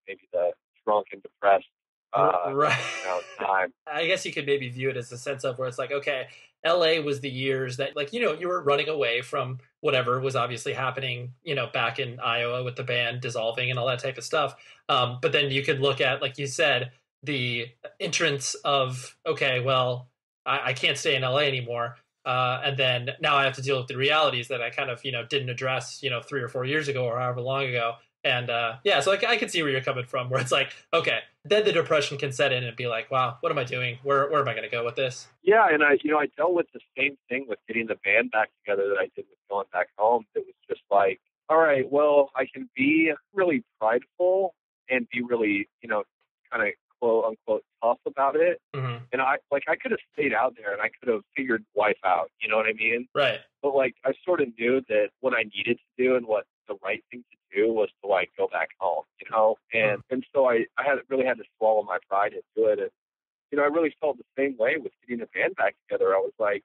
maybe the drunk and depressed time. I guess you could maybe view it as a sense of where it's like, okay, LA was the years that like, you were running away from whatever was obviously happening, back in Iowa with the band dissolving and all that type of stuff. But then you could look at, like you said, the entrance of, okay, well, I can't stay in LA anymore. And then now I have to deal with the realities that I kind of, didn't address, 3 or 4 years ago or however long ago. And so I can see where you're coming from, where it's like, okay, then the depression can set in and be like, wow, what am I doing? Where am I going to go with this? Yeah, and I dealt with the same thing with getting the band back together that I did with going back home. It was just like, all right, well, I can be really prideful and be really, kind of quote unquote tough about it. Mm-hmm. And I could have stayed out there and I could have figured life out, you know what I mean? Right. But like I sort of knew that what I needed to do and what the right thing to do was to like go back home, and so I really had to swallow my pride and do it. And I really felt the same way with getting the band back together. I was like,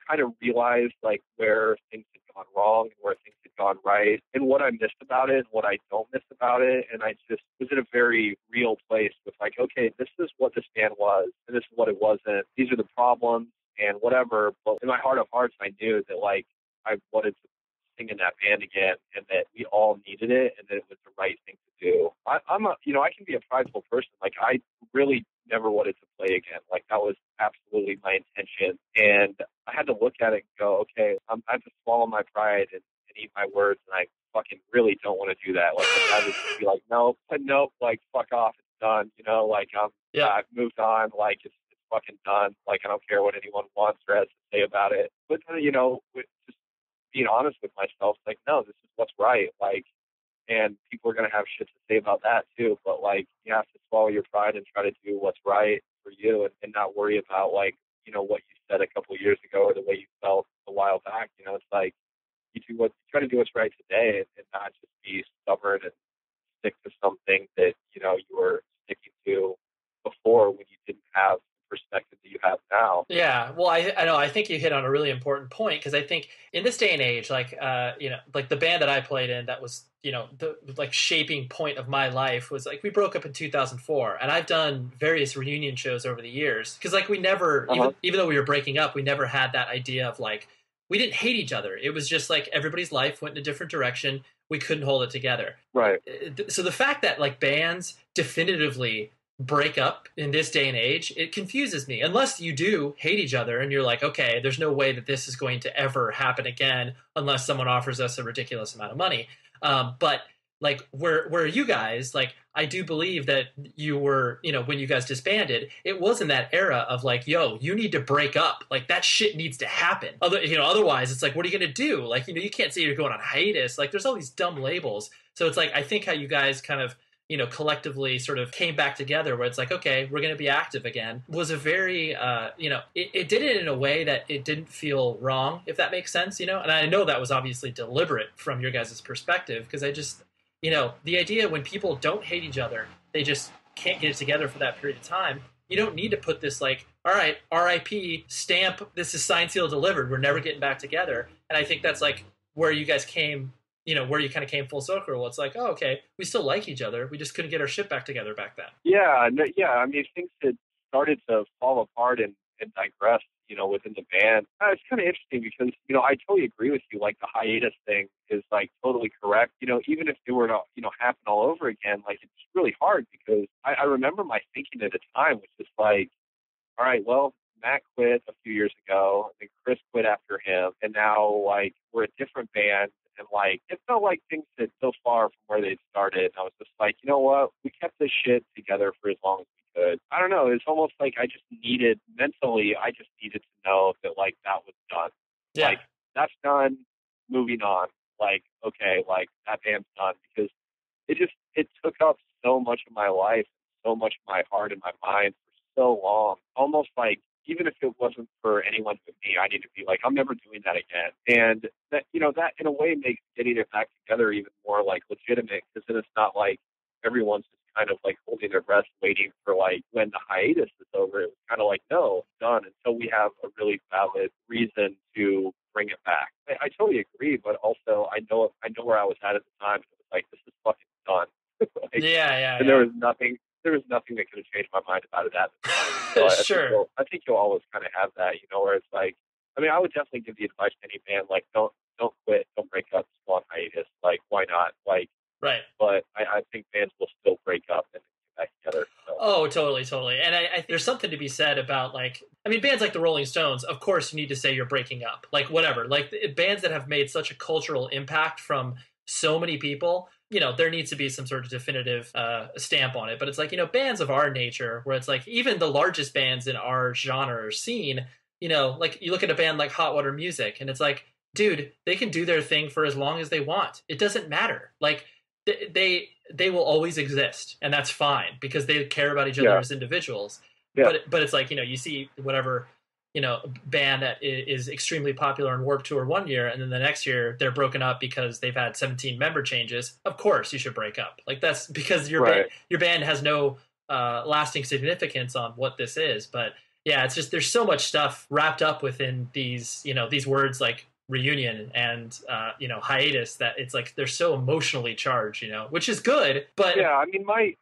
kind of realized like where things had gone wrong and where things had gone right, and what I missed about it and what I don't miss about it. And I just was in a very real place with like, okay, this is what this band was, and this is what it wasn't. These are the problems and whatever. But in my heart of hearts, I knew that like I wanted to sing in that band again, and that we all needed it, and that it was the right thing to do. I can be a prideful person. Like I really never wanted to play again. Like that was absolutely my intention, and I had to look at it and go, okay, I have to swallow my pride and eat my words, and I fucking really don't want to do that. Like I'd rather just be like, nope, like fuck off, it's done. I've moved on. Like it's fucking done. Like I don't care what anyone wants or has to say about it. But with just being honest with myself, like no, this is what's right. Like, and people are gonna have shit to say about that too. But like you have to swallow your pride and try to do what's right for you, and not worry about like what you said a couple of years ago or the way you felt a while back. It's like you try to do what's right today, and not just be stubborn and stick to something that you were sticking to before when you didn't have the perspective that you have now. Yeah, well, I know. I think you hit on a really important point, because I think in this day and age, like like the band that I played in, that was the like shaping point of my life was like we broke up in 2004, and I've done various reunion shows over the years, because like we never even though we were breaking up, we never had that idea of like we didn't hate each other. It was just like everybody's life went in a different direction. We couldn't hold it together. Right. So the fact that like bands definitively break up in this day and age, it confuses me. Unless you do hate each other and you're like, okay, there's no way that this is going to ever happen again unless someone offers us a ridiculous amount of money. But like where you guys, like I do believe that you were, when you guys disbanded, it was in that era of like, yo, you need to break up. Like that shit needs to happen. Otherwise it's like, what are you going to do? Like, you can't say you're going on hiatus. Like there's all these dumb labels. So it's like, I think how you guys kind of, collectively sort of came back together, where it's like, okay, we're going to be active again, was a very, it did it in a way that it didn't feel wrong, if that makes sense, and I know that was obviously deliberate from your guys' perspective, because I just, the idea when people don't hate each other, they just can't get it together for that period of time, you don't need to put this like, all right, RIP, stamp, this is signed, sealed, delivered. We're never getting back together. And I think that's like where you guys came, where you kind of came full circle. Well, it's like, oh, okay, we still like each other. We just couldn't get our shit back together back then. Yeah, I mean, things had started to fall apart and digress, within the band. It's kind of interesting because, I totally agree with you. Like the hiatus thing is like totally correct. Even if it were to, happen all over again, like it's really hard because I remember my thinking at the time was just like, all right, well, Matt quit a few years ago, and Chris quit after him, and now like we're a different band, and like it felt like things had so far from where they'd started. And I was just like, you know what? We kept this shit together for as long as we could. I don't know. It's almost like I just needed to know that like that was done. Yeah. Like that's done. Moving on. Like okay, like that band's done because it took up so much of my life, so much of my heart and my mind for so long. Almost like even if it wasn't for anyone but me, I need to be like, I'm never doing that again. And that, that in a way makes getting it back together even more like legitimate because then it's not like everyone's just kind of like holding their breath waiting for like when the hiatus is over. It was kind of like, no, it's done until we have a really valid reason to bring it back. I totally agree, but also I know where I was at the time. It was like, this is fucking done. Like, Yeah. and there was nothing that could have changed my mind about it at the time. So Sure. I think you'll always kind of have that, where it's like, I mean, I would definitely give the advice to any band, like, don't quit, don't break up, just go on hiatus. Like, why not? Like, right. But I think bands will still break up and get back together. So. Oh, totally. And I think there's something to be said about like, I mean, bands like the Rolling Stones, of course you need to say you're breaking up, like whatever, like bands that have made such a cultural impact from so many people, there needs to be some sort of definitive stamp on it. But it's like, bands of our nature where it's like even the largest bands in our genre or scene, like you look at a band like Hot Water Music and it's like, dude, they can do their thing for as long as they want. It doesn't matter. Like they will always exist and that's fine because they care about each other as individuals. Yeah. But it's like, you see whatever, band that is extremely popular in Warped Tour one year and then the next year they're broken up because they've had 17 member changes. Of course you should break up. Like that's because your band has no lasting significance on what this is. But yeah, it's just there's so much stuff wrapped up within these, these words like reunion and hiatus that it's like they're so emotionally charged, which is good. But yeah, I mean my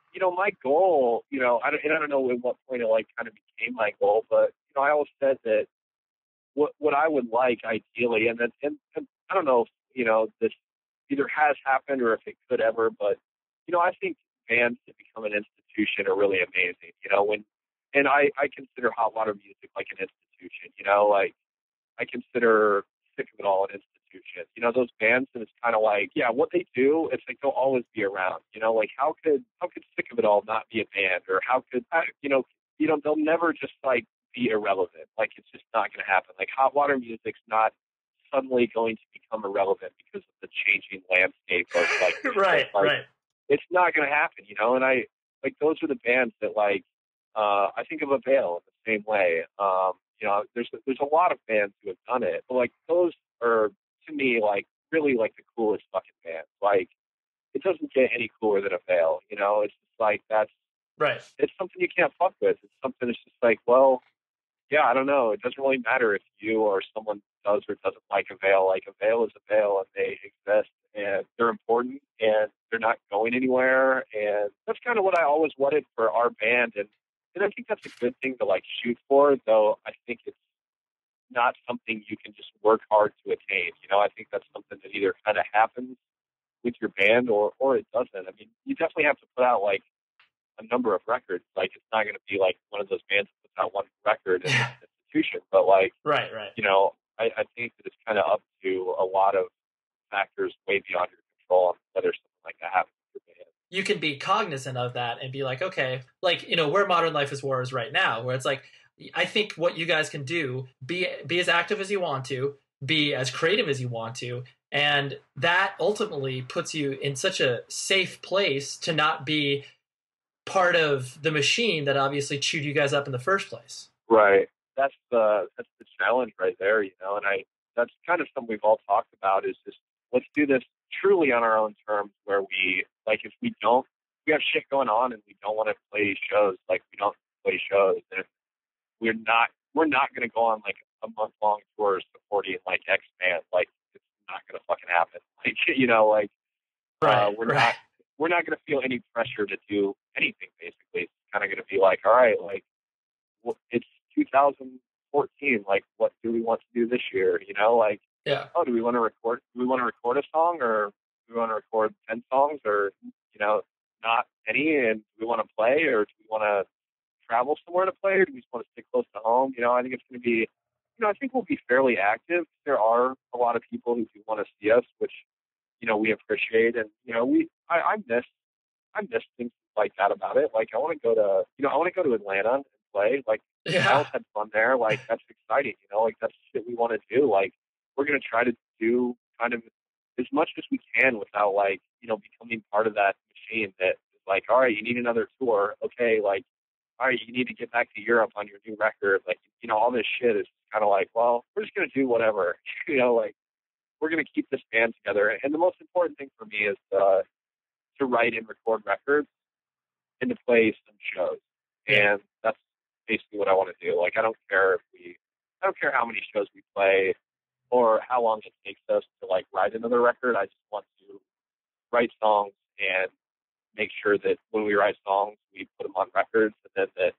goal, I don't know at what point it like kind of became my goal, but I always said that what I would like ideally, and I don't know if this either has happened or if it could ever, but I think bands that become an institution are really amazing. And I consider Hot Water Music like an institution. Like I consider Sick of It All an institution. Those bands, and it's kind of like, yeah, what they do, it's like they'll always be around. Like how could Sick of It All not be a band, or how could they'll never just like be irrelevant. Like it's just not going to happen. Like Hot Water Music's not suddenly going to become irrelevant because of the changing landscape of like right. It's not going to happen, And I like those are the bands that like I think of Avail in the same way. There's a lot of bands who have done it, but like those are to me like really like the coolest fucking bands. Like it doesn't get any cooler than Avail. It's just like that's right. It's something you can't fuck with. It's something that's just like, well, yeah, I don't know. It doesn't really matter if you or someone does or doesn't like Avail. Like Avail is Avail, and they exist, and they're important, and they're not going anywhere. And that's kind of what I always wanted for our band, and I think that's a good thing to like shoot for. Though I think it's not something you can just work hard to attain. I think that's something that either kind of happens with your band or it doesn't. I mean, you definitely have to put out like a number of records. Like it's not going to be like one of those bands that puts out one record in an institution, but like right. I think that it's kind of up to a lot of factors way beyond your control on whether something like that happens with your band. You can be cognizant of that and be like, okay, like where Modern Life is War is right now, where it's like I think what you guys can do, be as active as you want to, be as creative as you want to, and that ultimately puts you in such a safe place to not be part of the machine that obviously chewed you guys up in the first place. Right. That's the challenge right there, and that's kind of something we've all talked about is just let's do this truly on our own terms where we like if we don't we have shit going on and we don't want to play shows, like we don't play shows, and we're not going to go on like a month-long tour supporting like X band. Like it's not going to fucking happen. Like, you know, like we're not going to feel any pressure to do anything. Basically, it's kind of going to be like, all right, like it's 2014. Like, what do we want to do this year? You know, like, oh, do we want to record? Do we want to record a song, or do we want to record 10 songs, or you know, not any? And do we want to play, or do we want to travel somewhere to play, or do we just want to stick close to home? You know, I think it's going to be, you know, I think we'll be fairly active. There are a lot of people who do want to see us, which, you know, we appreciate. And, you know, I miss things like that about it. Like, I want to go to Atlanta and play. Like, I had fun there. Like, that's exciting. You know, like, that's shit we want to do. Like, we're going to try to do kind of as much as we can without, like, you know, becoming part of that machine that is like, all right, you need another tour. Okay, like, all right, you need to get back to Europe on your new record. Like, you know, all this shit is kind of like, well, we're just going to do whatever. You know, like, we're going to keep this band together. And the most important thing for me is to write and record records and to play some shows. And that's basically what I want to do. Like, I don't care how many shows we play or how long it takes us to, like, write another record. I just want to write songs and make sure that when we write songs, we put them on records, and then that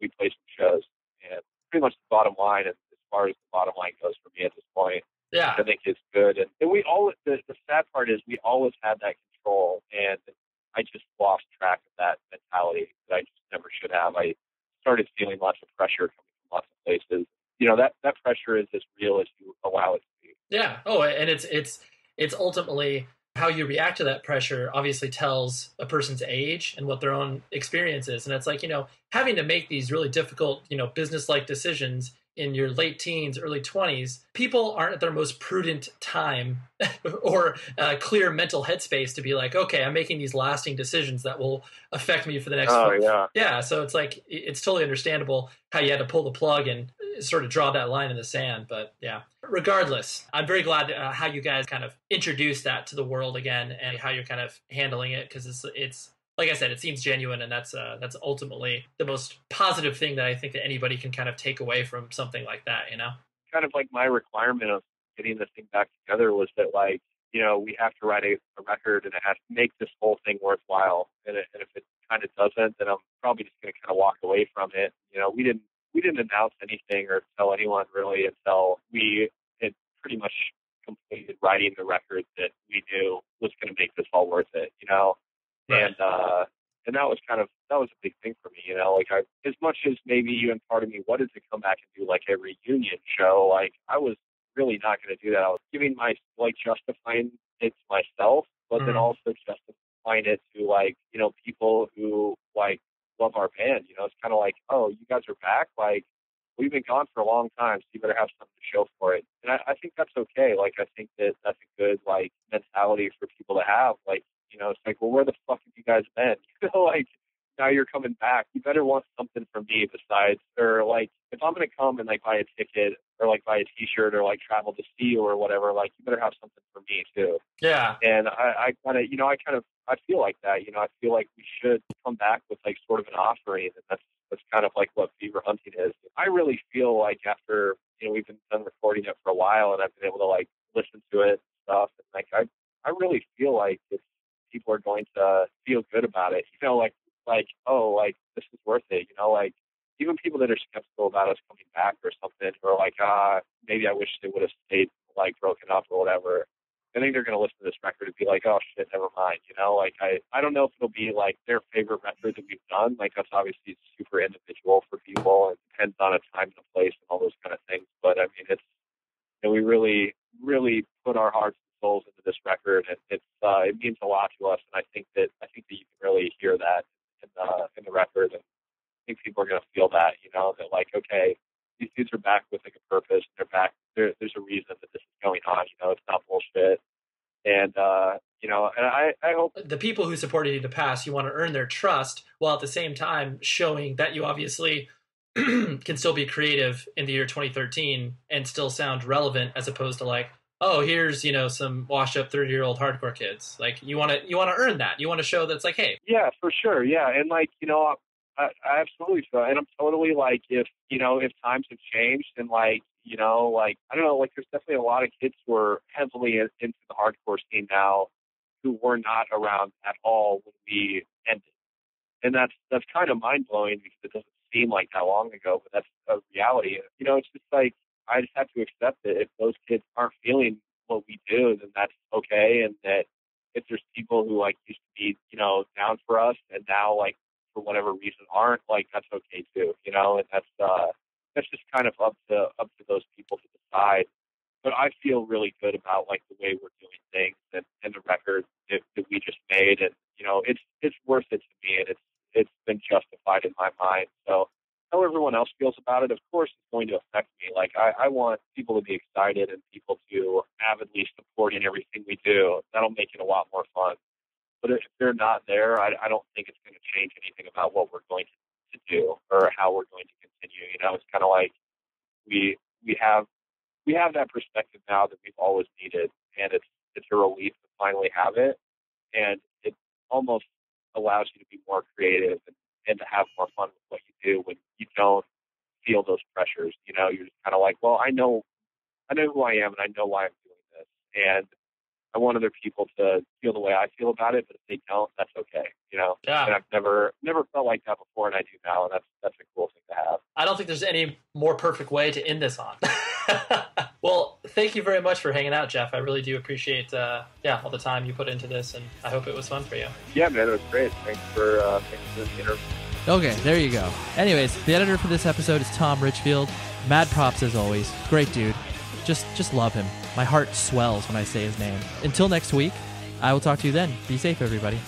we play some shows. And pretty much the bottom line, as far as the bottom line goes for me at this point, I think it's good. And we all, the sad part is we always had that control, and I just lost track of that mentality that I just never should have. I started feeling lots of pressure coming from lots of places. You know, that pressure is as real as you allow it to be. Yeah. Oh, and it's ultimately how you react to that pressure obviously tells a person's age and what their own experience is. And it's like, you know, having to make these really difficult, you know, business-like decisions in your late teens, early 20s, people aren't at their most prudent time or clear mental headspace to be like, okay, I'm making these lasting decisions that will affect me for the next. Yeah. So it's like, it's totally understandable how you had to pull the plug and sort of draw that line in the sand. But yeah, regardless, I'm very glad how you guys kind of introduced that to the world again and how you're kind of handling it. Cause it's, like I said, it seems genuine, and that's ultimately the most positive thing that I think that anybody can kind of take away from something like that, you know? Kind of like my requirement of getting this thing back together was that, like, you know, we have to write a record, and it has to make this whole thing worthwhile. And if it kind of doesn't, then I'm probably just going to kind of walk away from it. You know, we didn't announce anything or tell anyone really until we had pretty much completed writing the record that we knew was going to make this all worth it, you know? Right. And that was a big thing for me, you know, like as much as maybe even part of me wanted to come back and do like a reunion show, like I was really not going to do that. I was justifying it to myself, but then also justifying it to, like, you know, people who like love our band. You know, it's kind of like, oh, you guys are back. Like, we've been gone for a long time, so you better have something to show for it. And I think that's okay. Like, I think that's a good, like, mentality for people to have. Like, you know, it's like, well, where the fuck have you guys been? You know, like, now you're coming back. You better want something from me besides, or like, if I'm going to come and like buy a ticket or like buy a t-shirt or like travel to see you or whatever, like, you better have something for me too. Yeah. And I feel like that, you know, I feel like we should come back with like sort of an offering, and that's kind of like what Fever Hunting is. I really feel like after, you know, we've been done recording it for a while and I've been able to like listen to it and stuff, and like, I really feel like people are going to feel good about it. You know, like, oh, like, this is worth it. You know, like, even people that are skeptical about us coming back or something, or like, maybe I wish they would have stayed, like, broken up or whatever. I think they're going to listen to this record and be like, oh shit, never mind. You know, like, I don't know if it'll be like their favorite record that we've done. Like, that's obviously super individual for people and depends on a time and a place and all those kind of things. But I mean, it's, you know, we really, really put our hearts and souls into this record, and it means a lot to us. And I think that you can really hear that in the record, and I think people are going to feel that, you know, that like, okay, these dudes are back with like a purpose. They're back. There's a reason that this is going on. You know, it's not bullshit. And you know, and I hope the people who supported you in the past, you want to earn their trust, while at the same time showing that you obviously can still be creative in the year 2013 and still sound relevant, as opposed to like, oh, here's, some washed up 30-year-old hardcore kids. Like, you want to earn that. You want to show that it's like, hey. Yeah, for sure. Yeah. And like, I absolutely feel, and I'm totally like, if times have changed and like, like, I don't know, like there's definitely a lot of kids who are heavily into the hardcore scene now who were not around at all when we ended. And that's kind of mind blowing because it doesn't seem like that long ago, but that's a reality. It's just like, I just have to accept it. If those kids aren't feeling what we do, then that's okay. And that if there's people who like used to be, down for us and now like for whatever reason aren't, like that's okay too, and that's just kind of up to those people to decide. But I feel really good about like the way we're doing things and the record that we just made, and it's worth it to me, and it's been justified in my mind. So how everyone else feels about it, of course, is going to affect me. Like I want people to be excited and people to avidly support in everything we do. That'll make it a lot more fun. But if they're not there, I don't think it's going to change anything about what we're going to do or how we're going to continue. It's kind of like we have that perspective now that we've always needed, and it's a relief to finally have it, and it almost allows you to be more creative and to have more fun with what you do when you don't feel those pressures. You're just kind of like, well, I know who I am and I know why I'm doing this, and I want other people to feel the way I feel about it, but if they don't, that's okay, Yeah. And I've never felt like that before, and I do now, and that's a cool thing to have. I don't think there's any more perfect way to end this on. Well, thank you very much for hanging out, Jeff. I really do appreciate all the time you put into this, and I hope it was fun for you. Yeah, man, it was great. Thanks for the interview. Okay, there you go. Anyways, the editor for this episode is Tom Richfield. Mad props as always. Great dude. Just love him. My heart swells when I say his name. Until next week, I will talk to you then. Be safe, everybody.